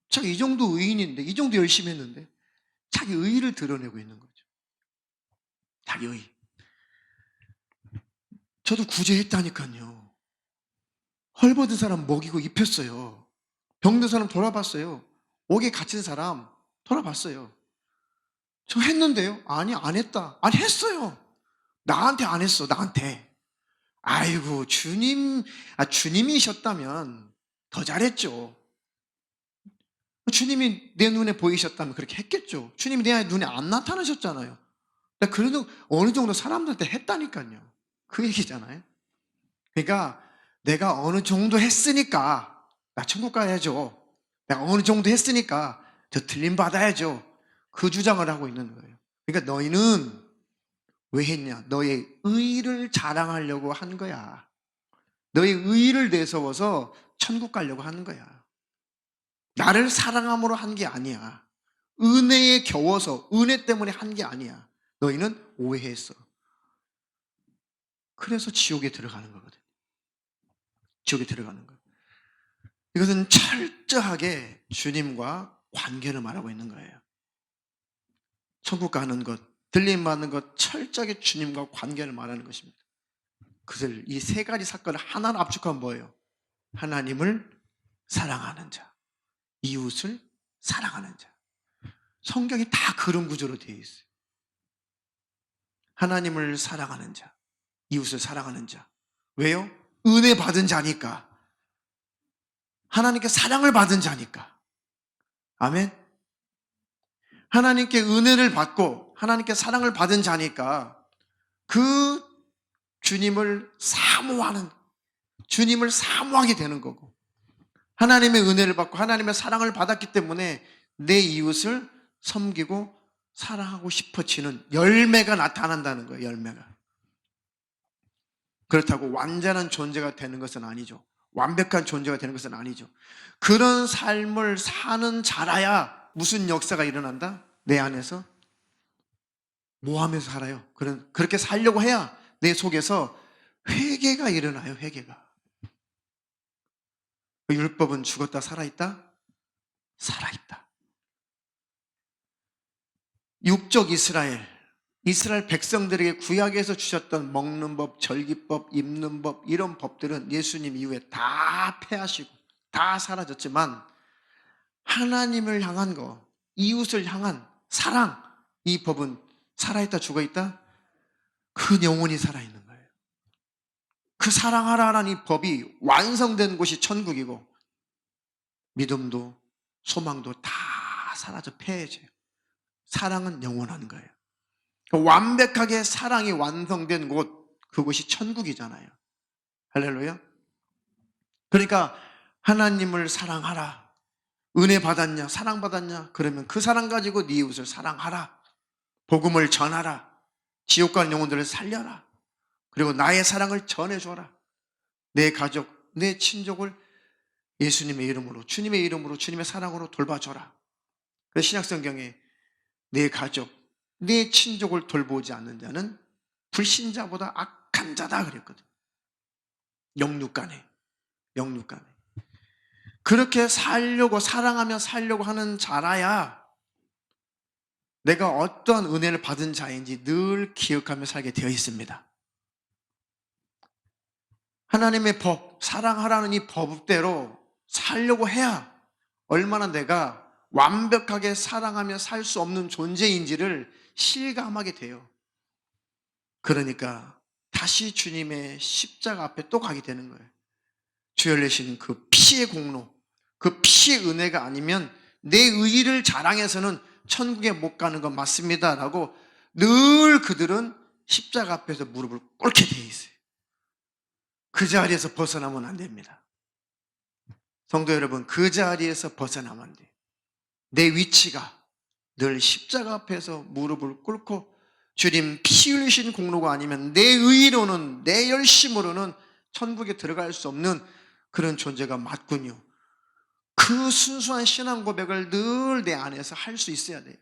자기 이 정도 의인인데, 이 정도 열심히 했는데 자기 의의를 드러내고 있는 거죠. 자기 의의. 저도 구제했다니까요. 헐벗은 사람 먹이고 입혔어요. 병든 사람 돌아봤어요. 옥에 갇힌 사람 돌아봤어요. 저 했는데요? 아니, 안 했다. 아니, 했어요. 나한테 안 했어, 나한테. 아이고, 주님이셨다면 더 잘했죠. 주님이 내 눈에 보이셨다면 그렇게 했겠죠. 주님이 내 눈에 안 나타나셨잖아요. 그래도 어느 정도 사람들한테 했다니까요. 그 얘기잖아요. 그러니까 내가 어느 정도 했으니까 나 천국 가야죠. 내가 어느 정도 했으니까 저 틀림 받아야죠. 그 주장을 하고 있는 거예요. 그러니까 너희는 왜 했냐? 너의 의를 자랑하려고 한 거야. 너의 의를 내세워서 천국 가려고 하는 거야. 나를 사랑함으로 한 게 아니야. 은혜에 겨워서 은혜 때문에 한 게 아니야. 너희는 오해했어. 그래서 지옥에 들어가는 거거든. 지옥에 들어가는 거야. 이것은 철저하게 주님과 관계를 말하고 있는 거예요. 천국 가는 것, 들림 받는 것, 철저하게 주님과 관계를 말하는 것입니다. 그것을 이 세 가지 사건을 하나로 압축하면 뭐예요? 하나님을 사랑하는 자, 이웃을 사랑하는 자. 성경이 다 그런 구조로 되어 있어요. 하나님을 사랑하는 자, 이웃을 사랑하는 자. 왜요? 은혜 받은 자니까. 하나님께 사랑을 받은 자니까. 아멘. 하나님께 은혜를 받고 하나님께 사랑을 받은 자니까 그 주님을 사모하는, 주님을 사모하게 되는 거고, 하나님의 은혜를 받고 하나님의 사랑을 받았기 때문에 내 이웃을 섬기고 사랑하고 싶어지는 열매가 나타난다는 거예요. 열매가. 그렇다고 완전한 존재가 되는 것은 아니죠. 완벽한 존재가 되는 것은 아니죠. 그런 삶을 사는 자라야 무슨 역사가 일어난다? 내 안에서 뭐 하면서 살아요? 그렇게 살려고 해야 내 속에서 회개가 일어나요. 회개가. 율법은 죽었다 살아있다? 살아있다. 육적 이스라엘 백성들에게 구약에서 주셨던 먹는 법, 절기법, 입는 법, 이런 법들은 예수님 이후에 다 폐하시고 다 사라졌지만 하나님을 향한 거, 이웃을 향한 사랑, 이 법은 살아있다 죽어있다? 그 영혼이 살아있는 거예요. 그 사랑하라라는 이 법이 완성된 곳이 천국이고 믿음도 소망도 다 사라져 폐해져요. 사랑은 영원한 거예요. 완벽하게 사랑이 완성된 곳, 그곳이 천국이잖아요. 할렐루야. 그러니까 하나님을 사랑하라. 은혜 받았냐? 사랑받았냐? 그러면 그 사랑 가지고 네 이웃을 사랑하라. 복음을 전하라. 지옥 간 영혼들을 살려라. 그리고 나의 사랑을 전해줘라. 내 가족, 내 친족을 예수님의 이름으로, 주님의 이름으로, 주님의 사랑으로 돌봐줘라. 그래서 신약성경에 내 가족, 내 친족을 돌보지 않는 자는 불신자보다 악한 자다 그랬거든. 영육간에. 영육간에. 그렇게 살려고, 사랑하며 살려고 하는 자라야 내가 어떠한 은혜를 받은 자인지 늘 기억하며 살게 되어 있습니다. 하나님의 법, 사랑하라는 이 법대로 살려고 해야 얼마나 내가 완벽하게 사랑하며 살 수 없는 존재인지를 실감하게 돼요. 그러니까 다시 주님의 십자가 앞에 또 가게 되는 거예요. 주 흘리신 그 피의 공로, 그 피의 은혜가 아니면 내 의의를 자랑해서는 천국에 못 가는 건 맞습니다 라고 늘 그들은 십자가 앞에서 무릎을 꿇게 되어 있어요. 그 자리에서 벗어나면 안 됩니다. 성도 여러분, 그 자리에서 벗어나면 안 돼요. 내 위치가 늘 십자가 앞에서 무릎을 꿇고 주님 피 흘리신 공로가 아니면 내 의로는, 내 열심으로는 천국에 들어갈 수 없는 그런 존재가 맞군요. 그 순수한 신앙 고백을 늘 내 안에서 할 수 있어야 돼요.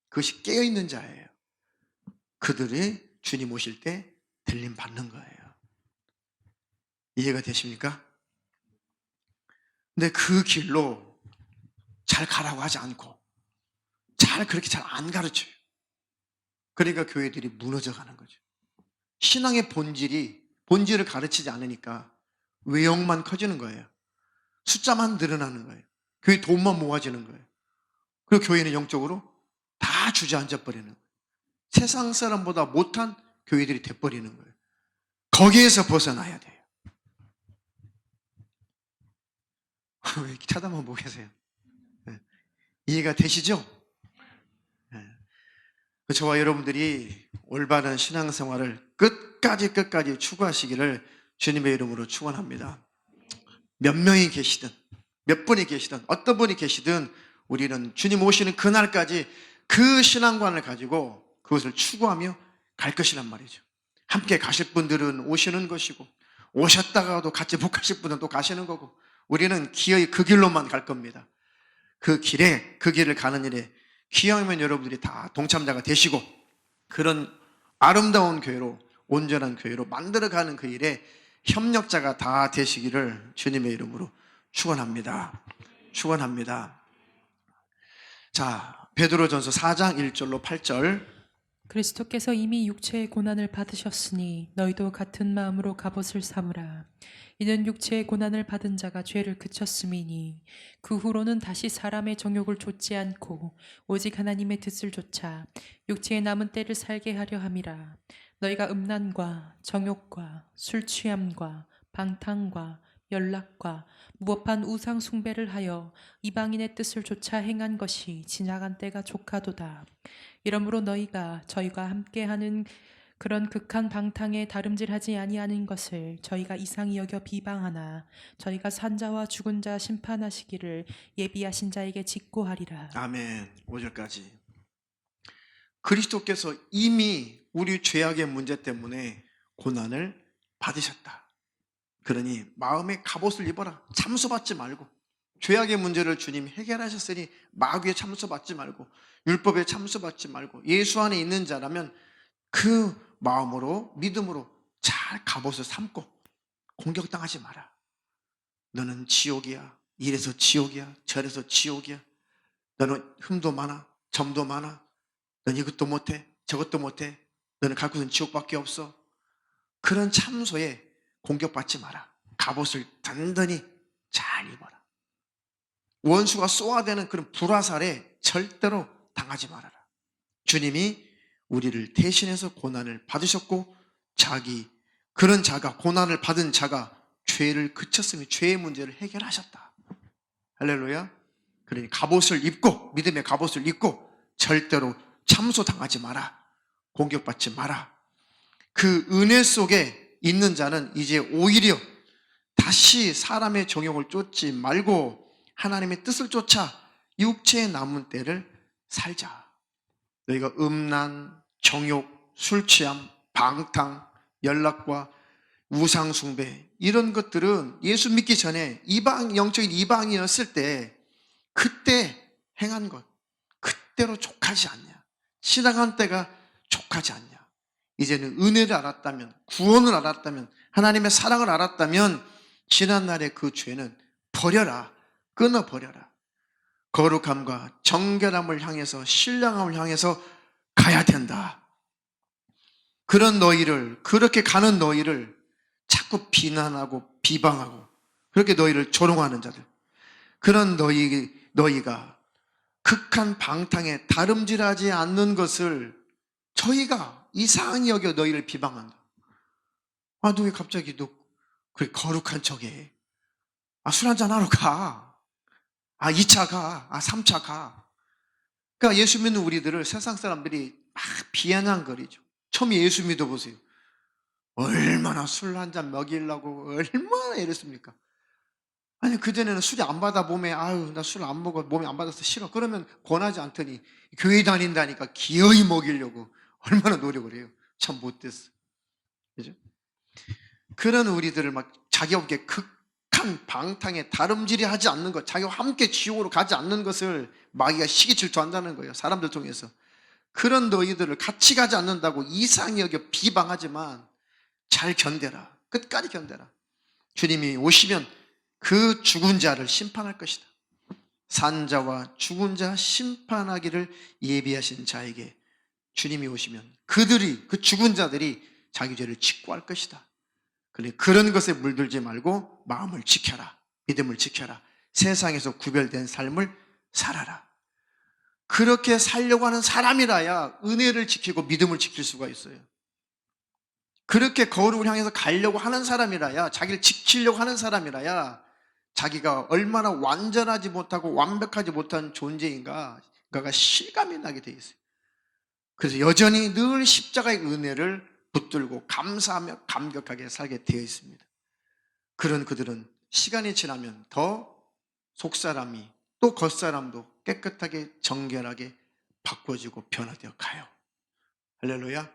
그것이 깨어있는 자예요. 그들이 주님 오실 때 들림 받는 거예요. 이해가 되십니까? 근데 그 길로 잘 가라고 하지 않고 그렇게 잘 안 가르쳐요. 그러니까 교회들이 무너져 가는 거죠. 신앙의 본질을 가르치지 않으니까 외형만 커지는 거예요. 숫자만 늘어나는 거예요. 교회 돈만 모아지는 거예요. 그리고 교회는 영적으로 다 주저앉아 버리는 거예요. 세상 사람보다 못한 교회들이 돼버리는 거예요. 거기에서 벗어나야 돼요. 왜 이렇게 쳐다만 보고 계세요? 네. 이해가 되시죠? 네. 저와 여러분들이 올바른 신앙생활을 끝까지 추구하시기를 주님의 이름으로 축원합니다. 몇 명이 계시든 몇 분이 계시든 어떤 분이 계시든 우리는 주님 오시는 그날까지 그 신앙관을 가지고 그것을 추구하며 갈 것이란 말이죠. 함께 가실 분들은 오시는 것이고 오셨다가도 같이 못 가실 분은 또 가시는 거고 우리는 기어이 그 길로만 갈 겁니다. 그 길을 가는 일에 기왕이면 여러분들이 다 동참자가 되시고 그런 아름다운 교회로, 온전한 교회로 만들어가는 그 일에 협력자가 다 되시기를 주님의 이름으로 축원합니다. 축원합니다. 자, 베드로전서 4장 1절로 8절. 그리스도께서 이미 육체의 고난을 받으셨으니 너희도 같은 마음으로 갑옷을 삼으라. 이는 육체의 고난을 받은 자가 죄를 그쳤음이니 그 후로는 다시 사람의 정욕을 좇지 않고 오직 하나님의 뜻을 좇아 육체의 남은 때를 살게 하려 함이라. 너희가 음란과 정욕과 술 취함과 방탕과 연락과 무법한 우상 숭배를 하여 이방인의 뜻을 좇아 행한 것이 지나간 때가 족하도다. 이러므로 너희가 저희가 함께하는 그런 극한 방탕에 다름질하지 아니하는 것을 저희가 이상히 여겨 비방하나 저희가 산자와 죽은 자 심판하시기를 예비하신 자에게 직고하리라. 아멘. 5절까지. 그리스도께서 이미 우리 죄악의 문제 때문에 고난을 받으셨다. 그러니 마음에 갑옷을 입어라. 참소받지 말고. 죄악의 문제를 주님 해결하셨으니 마귀에 참소받지 말고 율법에 참소받지 말고 예수 안에 있는 자라면 그 마음으로 믿음으로 잘 갑옷을 삼고 공격당하지 마라. 너는 지옥이야. 이래서 지옥이야. 저래서 지옥이야. 너는 흠도 많아. 점도 많아. 넌 이것도 못해. 저것도 못해. 너는 갈 곳은 지옥밖에 없어. 그런 참소에 공격받지 마라. 갑옷을 단단히 잘 입어라. 원수가 쏘아대는 그런 불화살에 절대로 당하지 말아라. 주님이 우리를 대신해서 고난을 받으셨고 그런 자가 고난을 받은 자가 죄를 그쳤으니 죄의 문제를 해결하셨다. 할렐루야. 그러니 갑옷을 입고 믿음의 갑옷을 입고 절대로 참소당하지 마라. 공격받지 마라. 그 은혜 속에 있는 자는 이제 오히려 다시 사람의 정욕을 쫓지 말고 하나님의 뜻을 쫓아 육체의 남은 때를 살자. 너희가 음란, 정욕, 술 취함, 방탕, 연락과 우상숭배 이런 것들은 예수 믿기 전에 영적인 이방이었을 때 그때 행한 것 그때로 족하지 않냐. 지나간 때가 족하지 않냐. 이제는 은혜를 알았다면, 구원을 알았다면, 하나님의 사랑을 알았다면 지난날의 그 죄는 버려라. 끊어버려라. 거룩함과 정결함을 향해서, 신령함을 향해서 가야 된다. 그런 너희를, 그렇게 가는 너희를 자꾸 비난하고 비방하고 그렇게 너희를 조롱하는 자들, 그런 너희가 극한 방탕에 다름질하지 않는 것을 저희가 이상히 여겨 너희를 비방한다. 아, 너 왜 갑자기 너 그래 거룩한 척해? 아, 술 한잔 하러 가. 아, 2차 가. 아, 3차 가. 그러니까 예수 믿는 우리들을 세상 사람들이 막 비아냥거리죠. 처음에 예수 믿어보세요. 얼마나 술 한잔 먹이려고 얼마나 이랬습니까? 아니, 그전에는 술이 안 받아 몸에, 아유, 나 술 안 먹어. 몸에 안 받아서 싫어. 그러면 권하지 않더니 교회 다닌다니까 기어이 먹이려고 얼마나 노력을 해요. 참 못됐어. 그죠? 그런 우리들을 막 자기와 함께 극한 방탕에 다름질이 하지 않는 것, 자기와 함께 지옥으로 가지 않는 것을 마귀가 시기 질투한다는 거예요. 사람들 통해서. 그런 너희들을 같이 가지 않는다고 이상히 여겨 비방하지만 잘 견뎌라. 끝까지 견뎌라. 주님이 오시면 그 죽은 자를 심판할 것이다. 산자와 죽은 자 심판하기를 예비하신 자에게 주님이 오시면 그 죽은 자들이 자기 죄를 직고할 것이다. 그래, 그런 것에 물들지 말고 마음을 지켜라. 믿음을 지켜라. 세상에서 구별된 삶을 살아라. 그렇게 살려고 하는 사람이라야 은혜를 지키고 믿음을 지킬 수가 있어요. 그렇게 거룩을 향해서 가려고 하는 사람이라야, 자기를 지키려고 하는 사람이라야 자기가 얼마나 완전하지 못하고 완벽하지 못한 존재인가, 그가 실감이 나게 돼 있어요. 그래서 여전히 늘 십자가의 은혜를 붙들고 감사하며 감격하게 살게 되어 있습니다. 그런 그들은 시간이 지나면 더 속사람이 또 겉사람도 깨끗하게 정결하게 바꿔지고 변화되어 가요. 할렐루야.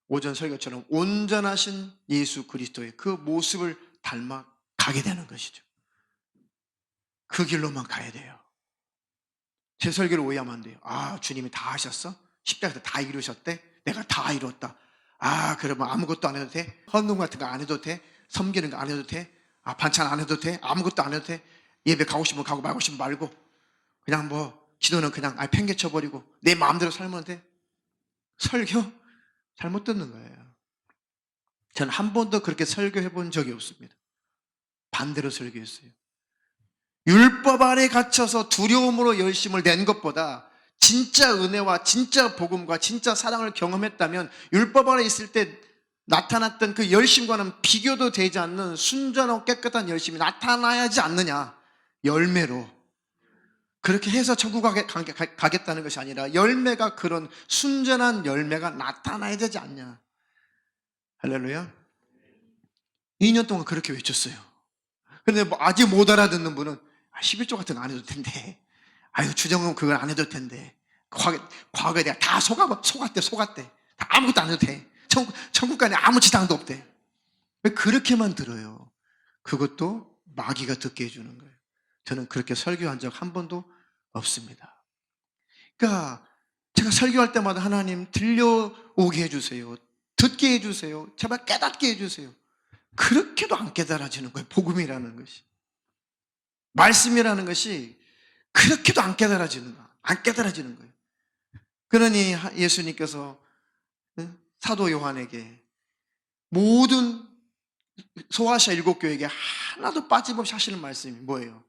오전 설교처럼 온전하신 예수 그리스도의 그 모습을 닮아 가게 되는 것이죠. 그 길로만 가야 돼요. 제 설교를 오해하면 안 돼요. 아, 주님이 다 하셨어? 십자가에서 다 이루셨대? 내가 다 이뤘다. 아, 그러면 아무것도 안 해도 돼? 헌금 같은 거 안 해도 돼? 섬기는 거 안 해도 돼? 아, 반찬 안 해도 돼? 아무것도 안 해도 돼? 예배 가고 싶으면 가고 말고 싶으면 말고 그냥 뭐 기도는 그냥 팽개쳐버리고 내 마음대로 살면 돼? 설교? 잘못 듣는 거예요. 저는 한 번도 그렇게 설교해 본 적이 없습니다. 반대로 설교했어요. 율법 아래 갇혀서 두려움으로 열심을 낸 것보다 진짜 은혜와 진짜 복음과 진짜 사랑을 경험했다면 율법 아래 있을 때 나타났던 그 열심과는 비교도 되지 않는 순전하고 깨끗한 열심이 나타나야지 않느냐. 열매로. 그렇게 해서 천국 가겠다는 것이 아니라 열매가, 그런 순전한 열매가 나타나야 되지 않냐. 할렐루야. 2년 동안 그렇게 외쳤어요. 근데 뭐 아직 못 알아듣는 분은 11조 같은 거 안 해도 텐데, 아유, 주정은 그걸 안 해도 텐데, 과거에 내가 다 속았대. 다 아무것도 안 해도 돼. 천국 가니 아무 지장도 없대. 왜 그렇게만 들어요? 그것도 마귀가 듣게 해주는 거예요. 저는 그렇게 설교한 적 한 번도 없습니다. 그러니까 제가 설교할 때마다 하나님 들려오게 해주세요. 듣게 해주세요. 제발 깨닫게 해주세요. 그렇게도 안 깨달아지는 거예요. 복음이라는 것이, 말씀이라는 것이 그렇게도 안 깨달아지는 거예요. 그러니 예수님께서 사도 요한에게 모든 소아시아 7교회에게 하나도 빠짐없이 하시는 말씀이 뭐예요?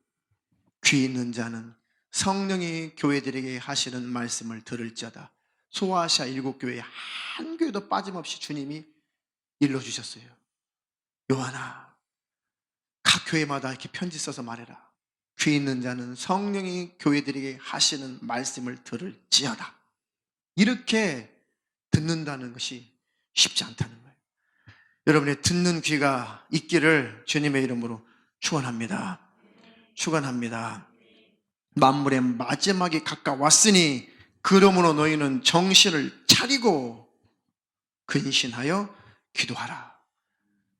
귀 있는 자는 성령이 교회들에게 하시는 말씀을 들을지어다. 소아시아 7교회 한 교회도 빠짐없이 주님이 일러주셨어요. 요한아, 각 교회마다 이렇게 편지 써서 말해라. 귀 있는 자는 성령이 교회들에게 하시는 말씀을 들을지어다. 이렇게 듣는다는 것이 쉽지 않다는 거예요. 여러분의 듣는 귀가 있기를 주님의 이름으로 축원합니다. 축원합니다. 만물의 마지막이 가까웠으니 그러므로 너희는 정신을 차리고 근신하여 기도하라.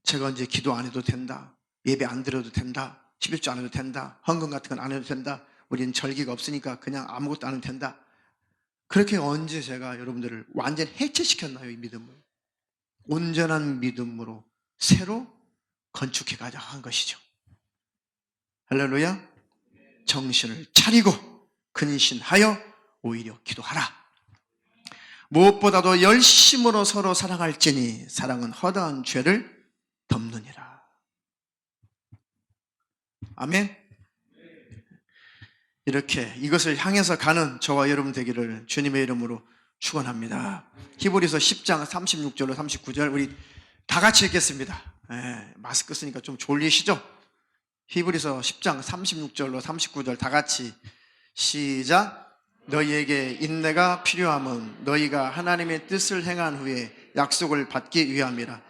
제가 이제 기도 안 해도 된다, 예배 안 드려도 된다, 11조 안 해도 된다, 헌금 같은 건 안 해도 된다, 우리는 절기가 없으니까 그냥 아무것도 안 해도 된다, 그렇게 언제 제가 여러분들을 완전 해체시켰나요? 이 믿음을 온전한 믿음으로 새로 건축해 가자 한 것이죠. 할렐루야. 정신을 차리고 근신하여 오히려 기도하라. 무엇보다도 열심으로 서로 사랑할지니 사랑은 허다한 죄를 덮느니라. 아멘. 이렇게 이것을 향해서 가는 저와 여러분 되기를 주님의 이름으로 축원합니다. 히브리서 10장 36절로 39절 우리 다 같이 읽겠습니다. 마스크 쓰니까 좀 졸리시죠? 히브리서 10장 36절로 39절 다 같이 시작. 너희에게 인내가 필요함은 너희가 하나님의 뜻을 행한 후에 약속을 받기 위함이라.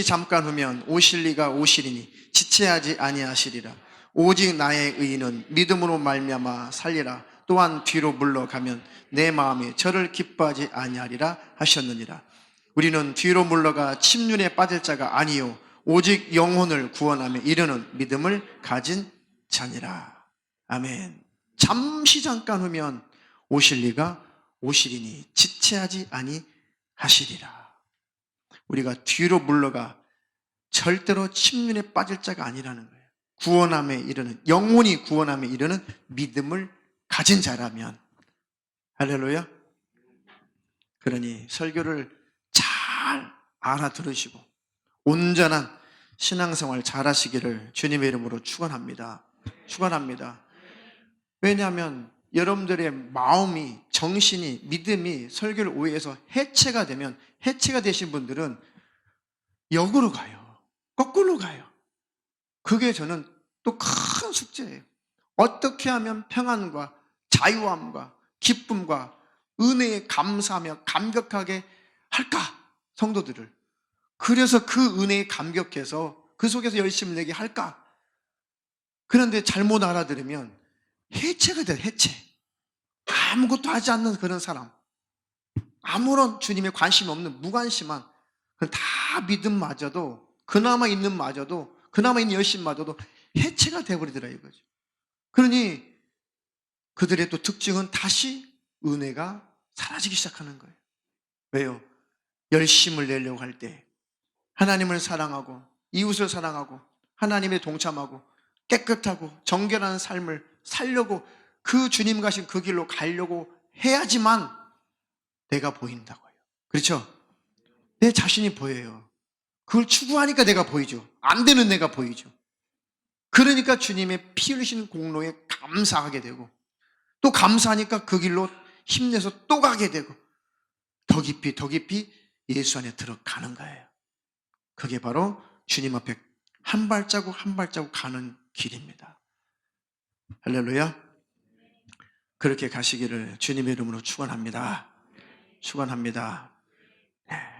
잠깐 후면 오실 리가 오시리니 지체하지 아니하시리라. 오직 나의 의인은 믿음으로 말미암아 살리라. 또한 뒤로 물러가면 내 마음이 저를 기뻐하지 아니하리라 하셨느니라. 우리는 뒤로 물러가 침륜에 빠질 자가 아니요 오직 영혼을 구원하며 이르는 믿음을 가진 자니라. 아멘. 잠깐 후면 오실 리가 오시리니 지체하지 아니하시리라. 우리가 뒤로 물러가 절대로 침륜에 빠질 자가 아니라는 거예요. 구원함에 이르는, 영혼이 구원함에 이르는 믿음을 가진 자라면. 할렐루야. 그러니 설교를 잘 알아들으시고 온전한 신앙생활 잘하시기를 주님의 이름으로 축원합니다. 축원합니다. 왜냐하면 여러분들의 마음이, 정신이, 믿음이 설교를 오해해서 해체가 되면, 해체가 되신 분들은 역으로 가요. 거꾸로 가요. 그게 저는 또 큰 숙제예요. 어떻게 하면 평안과 자유함과 기쁨과 은혜에 감사하며 감격하게 할까? 성도들을. 그래서 그 은혜에 감격해서 그 속에서 열심을 내게 할까? 그런데 잘못 알아들으면 해체가 돼, 해체. 아무것도 하지 않는 그런 사람. 아무런 주님에 관심이 없는 무관심한, 다 믿음마저도, 그나마 있는 마저도, 그나마 있는 열심마저도 해체가 되어버리더라 이거죠. 그러니 그들의 또 특징은 다시 은혜가 사라지기 시작하는 거예요. 왜요? 열심을 내려고 할 때 하나님을 사랑하고 이웃을 사랑하고 하나님에 동참하고 깨끗하고 정결한 삶을 살려고 그 주님 가신 그 길로 가려고 해야지만 내가 보인다고요. 그렇죠? 내 자신이 보여요. 그걸 추구하니까 내가 보이죠. 안 되는 내가 보이죠. 그러니까 주님의 피 흘리신 공로에 감사하게 되고 또 감사하니까 그 길로 힘내서 또 가게 되고 더 깊이 예수 안에 들어가는 거예요. 그게 바로 주님 앞에 한 발자국 한 발자국 가는 길입니다. 할렐루야. 그렇게 가시기를 주님의 이름으로 축원합니다. 축원합니다.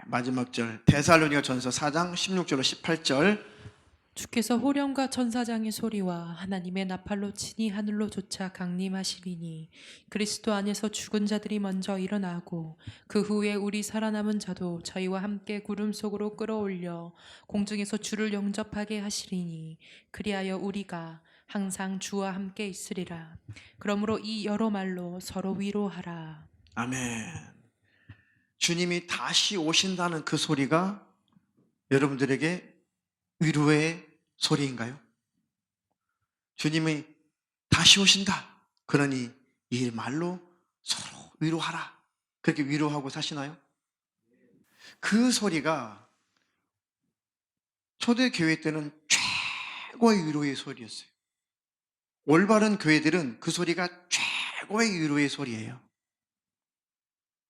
마지막 절 데살로니가 전서 4장 16절로 18절 주께서 호령과 천사장의 소리와 하나님의 나팔로 친히 하늘로 쫓아 강림하시리니 그리스도 안에서 죽은 자들이 먼저 일어나고 그 후에 우리 살아남은 자도 저희와 함께 구름 속으로 끌어올려 공중에서 주를 영접하게 하시리니 그리하여 우리가 항상 주와 함께 있으리라. 그러므로 이 여러 말로 서로 위로하라. 아멘. 주님이 다시 오신다는 그 소리가 여러분들에게 위로의 소리인가요? 주님이 다시 오신다. 그러니 이 말로 서로 위로하라. 그렇게 위로하고 사시나요? 그 소리가 초대교회 때는 최고의 위로의 소리였어요. 올바른 교회들은 그 소리가 최고의 위로의 소리예요.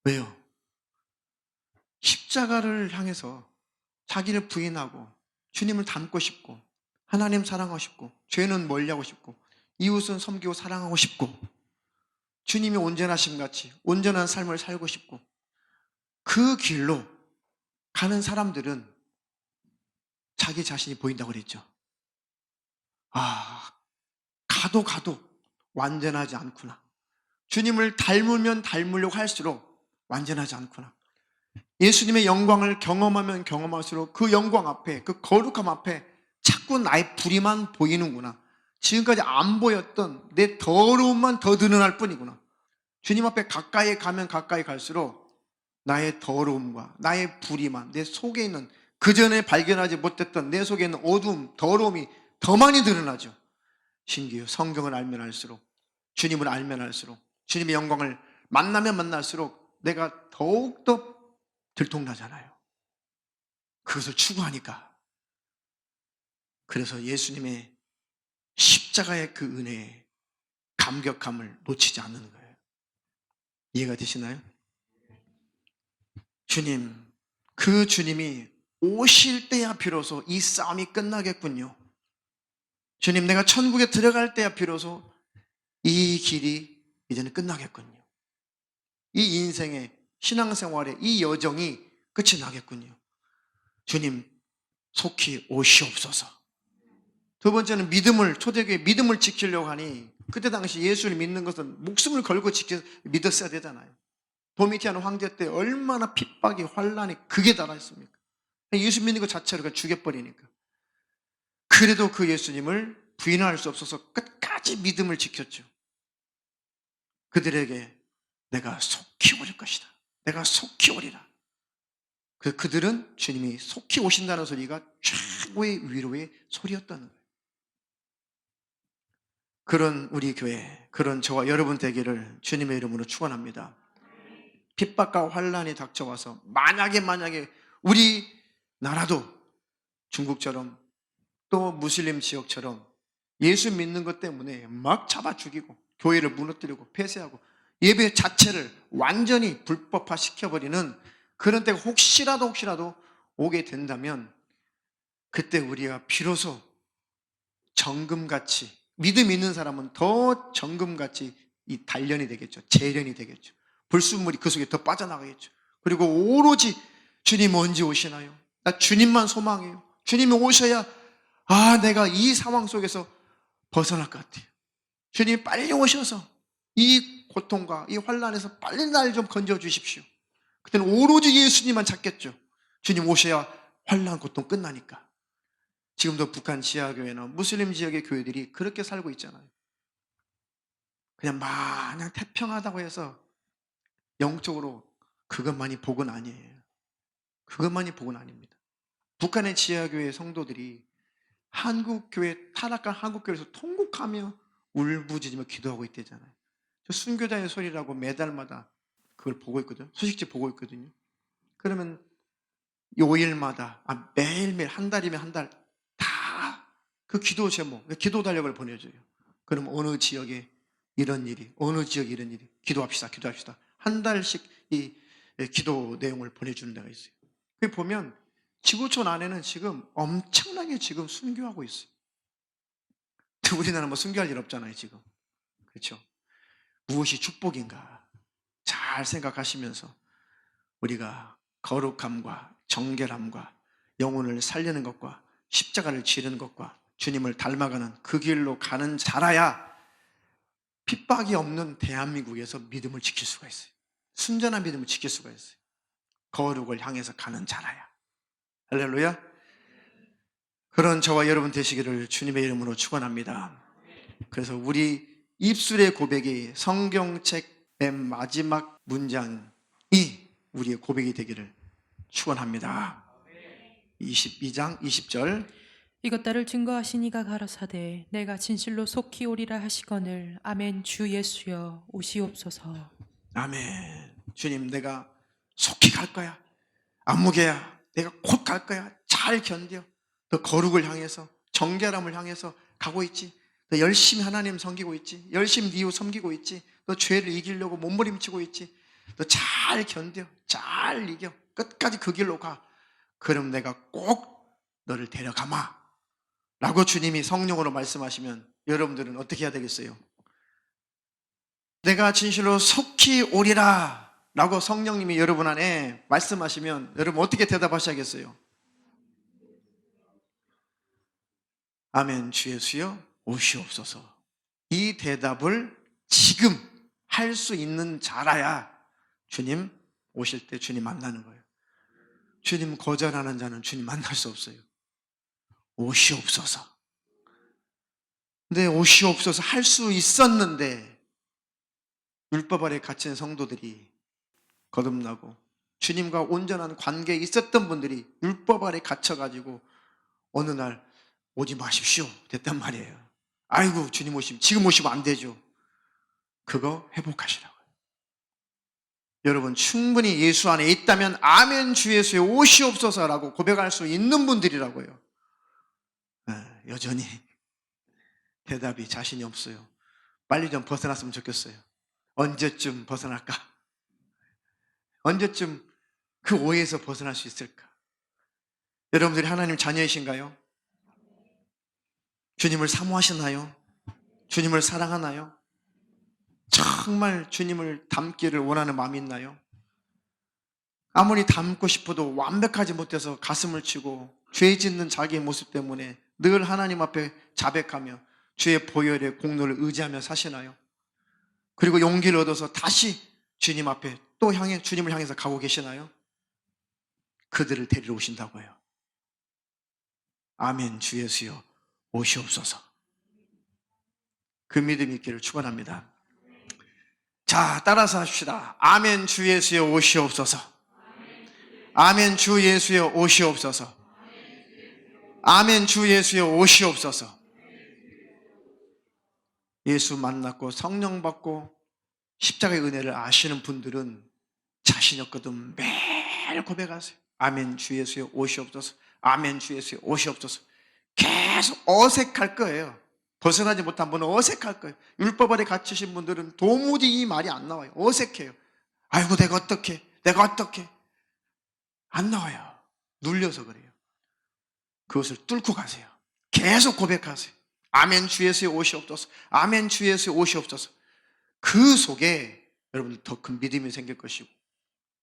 왜요? 십자가를 향해서 자기를 부인하고 주님을 닮고 싶고 하나님 사랑하고 싶고 죄는 멀리하고 싶고 이웃은 섬기고 사랑하고 싶고 주님이 온전하심 같이 온전한 삶을 살고 싶고 그 길로 가는 사람들은 자기 자신이 보인다고 그랬죠. 가도 완전하지 않구나. 주님을 닮으면 닮으려고 할수록 완전하지 않구나. 예수님의 영광을 경험하면 경험할수록 그 영광 앞에, 그 거룩함 앞에 자꾸 나의 불의만 보이는구나. 지금까지 안 보였던 내 더러움만 더 드러날 뿐이구나. 주님 앞에 가까이 가면 가까이 갈수록 나의 더러움과 나의 불의만, 내 속에 있는 그전에 발견하지 못했던 내 속에 있는 어두움, 더러움이 더 많이 드러나죠. 신기해요. 성경을 알면 알수록, 주님을 알면 알수록, 주님의 영광을 만나면 만날수록 내가 더욱더 들통나잖아요. 그것을 추구하니까. 그래서 예수님의 십자가의 그 은혜에 감격함을 놓치지 않는 거예요. 이해가 되시나요? 주님, 그 주님이 오실 때야 비로소 이 싸움이 끝나겠군요. 주님, 내가 천국에 들어갈 때야 비로소 이 길이 이제는 끝나겠군요. 이 인생의 신앙생활의 이 여정이 끝이 나겠군요. 주님, 속히 오시옵소서. 두 번째는 믿음을, 초대교회 믿음을 지키려고 하니, 그때 당시 예수를 믿는 것은 목숨을 걸고 믿었어야 되잖아요. 도미티안 황제 때 얼마나 핍박이, 환란이 극에 달했습니까? 예수 믿는 것 자체로 죽여버리니까. 그래도 그 예수님을 부인할 수 없어서 끝까지 믿음을 지켰죠. 그들에게 내가 속히 오릴 것이다. 내가 속히 오리라. 그들은 주님이 속히 오신다는 소리가 최고의 위로의 소리였다는 거예요. 그런 우리 교회, 그런 저와 여러분 되기를 주님의 이름으로 축원합니다. 핍박과 환란이 닥쳐와서 만약에 우리 나라도 중국처럼 또 무슬림 지역처럼 예수 믿는 것 때문에 막 잡아 죽이고 교회를 무너뜨리고 폐쇄하고 예배 자체를 완전히 불법화 시켜버리는 그런 때가 혹시라도 오게 된다면 그때 우리가 비로소 정금같이, 믿음 있는 사람은 더 정금같이 이 단련이 되겠죠. 재련이 되겠죠. 불순물이 그 속에 더 빠져나가겠죠. 그리고 오로지 주님 언제 오시나요? 나 주님만 소망해요. 주님이 오셔야 내가 이 상황 속에서 벗어날 것 같아요. 주님 빨리 오셔서 이 고통과 이 환란에서 빨리 날 좀 건져 주십시오. 그때는 오로지 예수님만 찾겠죠. 주님 오셔야 환란 고통 끝나니까. 지금도 북한 지하교회나 무슬림 지역의 교회들이 그렇게 살고 있잖아요. 그냥 마냥 태평하다고 해서 영적으로 그것만이 복은 아니에요. 그것만이 복은 아닙니다. 북한의 지하교회 성도들이 타락한 한국교회에서 통곡하며 울부짖으며 기도하고 있대잖아요. 저 순교자의 소리라고 매달마다 그걸 보고 있거든요. 소식지 보고 있거든요. 그러면 요일마다 매일매일 한 달이면 한 달 다 그 기도 제목, 기도 달력을 보내줘요. 그럼 어느 지역에 이런 일이, 어느 지역에 이런 일이, 기도합시다. 한 달씩 이 기도 내용을 보내주는 데가 있어요. 거기 보면 지구촌 안에는 지금 엄청나게 지금 순교하고 있어요. 우리나라는 뭐 순교할 일 없잖아요, 지금. 그렇죠? 무엇이 축복인가 잘 생각하시면서 우리가 거룩함과 정결함과 영혼을 살리는 것과 십자가를 지르는 것과 주님을 닮아가는 그 길로 가는 자라야 핍박이 없는 대한민국에서 믿음을 지킬 수가 있어요. 순전한 믿음을 지킬 수가 있어요. 거룩을 향해서 가는 자라야. 할렐루야. 그런 저와 여러분 되시기를 주님의 이름으로 축원합니다. 그래서 우리 입술의 고백이 성경책 맨 마지막 문장이 우리의 고백이 되기를 축원합니다. 22장 20절. 이것들을 증거하시니가 가라사대 내가 진실로 속히 오리라 하시거늘 아멘. 주 예수여 오시옵소서. 아멘. 주님, 내가 속히 갈 거야. 안무개야, 내가 곧 갈 거야. 잘 견뎌. 너 거룩을 향해서, 정결함을 향해서 가고 있지. 너 열심히 하나님 섬기고 있지. 열심히 네 이웃 섬기고 있지. 너 죄를 이기려고 몸부림치고 있지. 너 잘 견뎌. 잘 이겨. 끝까지 그 길로 가. 그럼 내가 꼭 너를 데려가마. 라고 주님이 성령으로 말씀하시면 여러분들은 어떻게 해야 되겠어요? 내가 진실로 속히 오리라 라고 성령님이 여러분 안에 말씀하시면 여러분 어떻게 대답하셔야겠어요? 아멘. 주 예수여 오시옵소서. 이 대답을 지금 할 수 있는 자라야 주님 오실 때 주님 만나는 거예요. 주님 거절하는 자는 주님 만날 수 없어요. 오시옵소서. 근데 오시옵소서 할 수 있었는데 율법 아래 갇힌 성도들이 거듭나고 주님과 온전한 관계에 있었던 분들이 율법 아래 갇혀가지고 어느 날 오지 마십시오 됐단 말이에요. 아이고 주님 오시면 지금 오시면 안 되죠. 그거 회복하시라고요. 여러분 충분히 예수 안에 있다면 아멘 주 예수에 오시옵소서라고 고백할 수 있는 분들이라고요. 여전히 대답이 자신이 없어요. 빨리 좀 벗어났으면 좋겠어요. 언제쯤 벗어날까? 언제쯤 그 오해에서 벗어날 수 있을까? 여러분들이 하나님 자녀이신가요? 주님을 사모하시나요? 주님을 사랑하나요? 정말 주님을 닮기를 원하는 마음이 있나요? 아무리 닮고 싶어도 완벽하지 못해서 가슴을 치고 죄 짓는 자기의 모습 때문에 늘 하나님 앞에 자백하며 주의 보혈의 공로를 의지하며 사시나요? 그리고 용기를 얻어서 다시 주님 앞에 또 주님을 향해서 가고 계시나요? 그들을 데리러 오신다고요. 아멘 주 예수여 오시옵소서. 그 믿음이 있기를 축원합니다. 자, 따라서 합시다. 아멘 주 예수여 오시옵소서. 아멘 주 예수여 오시옵소서. 아멘 주 예수여 오시옵소서. 예수 만났고 성령 받고 십자가의 은혜를 아시는 분들은 자신 없거든 매일 고백하세요. 아멘 주 예수여 오시옵소서. 아멘 주 예수여 오시옵소서. 계속 어색할 거예요. 벗어나지 못한 분은 어색할 거예요. 율법 아래 갇히신 분들은 도무지 이 말이 안 나와요. 어색해요. 아이고 내가 어떻게 안 나와요. 눌려서 그래요. 그것을 뚫고 가세요. 계속 고백하세요. 아멘 주 예수여 오시옵소서. 아멘 주 예수여 오시옵소서. 그 속에 여러분들 더 큰 믿음이 생길 것이고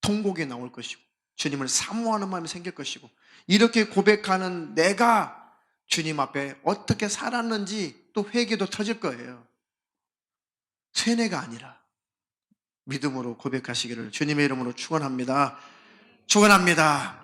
통곡이 나올 것이고 주님을 사모하는 마음이 생길 것이고 이렇게 고백하는 내가 주님 앞에 어떻게 살았는지 또 회개도 터질 거예요. 세뇌가 아니라 믿음으로 고백하시기를 주님의 이름으로 축원합니다. 축원합니다.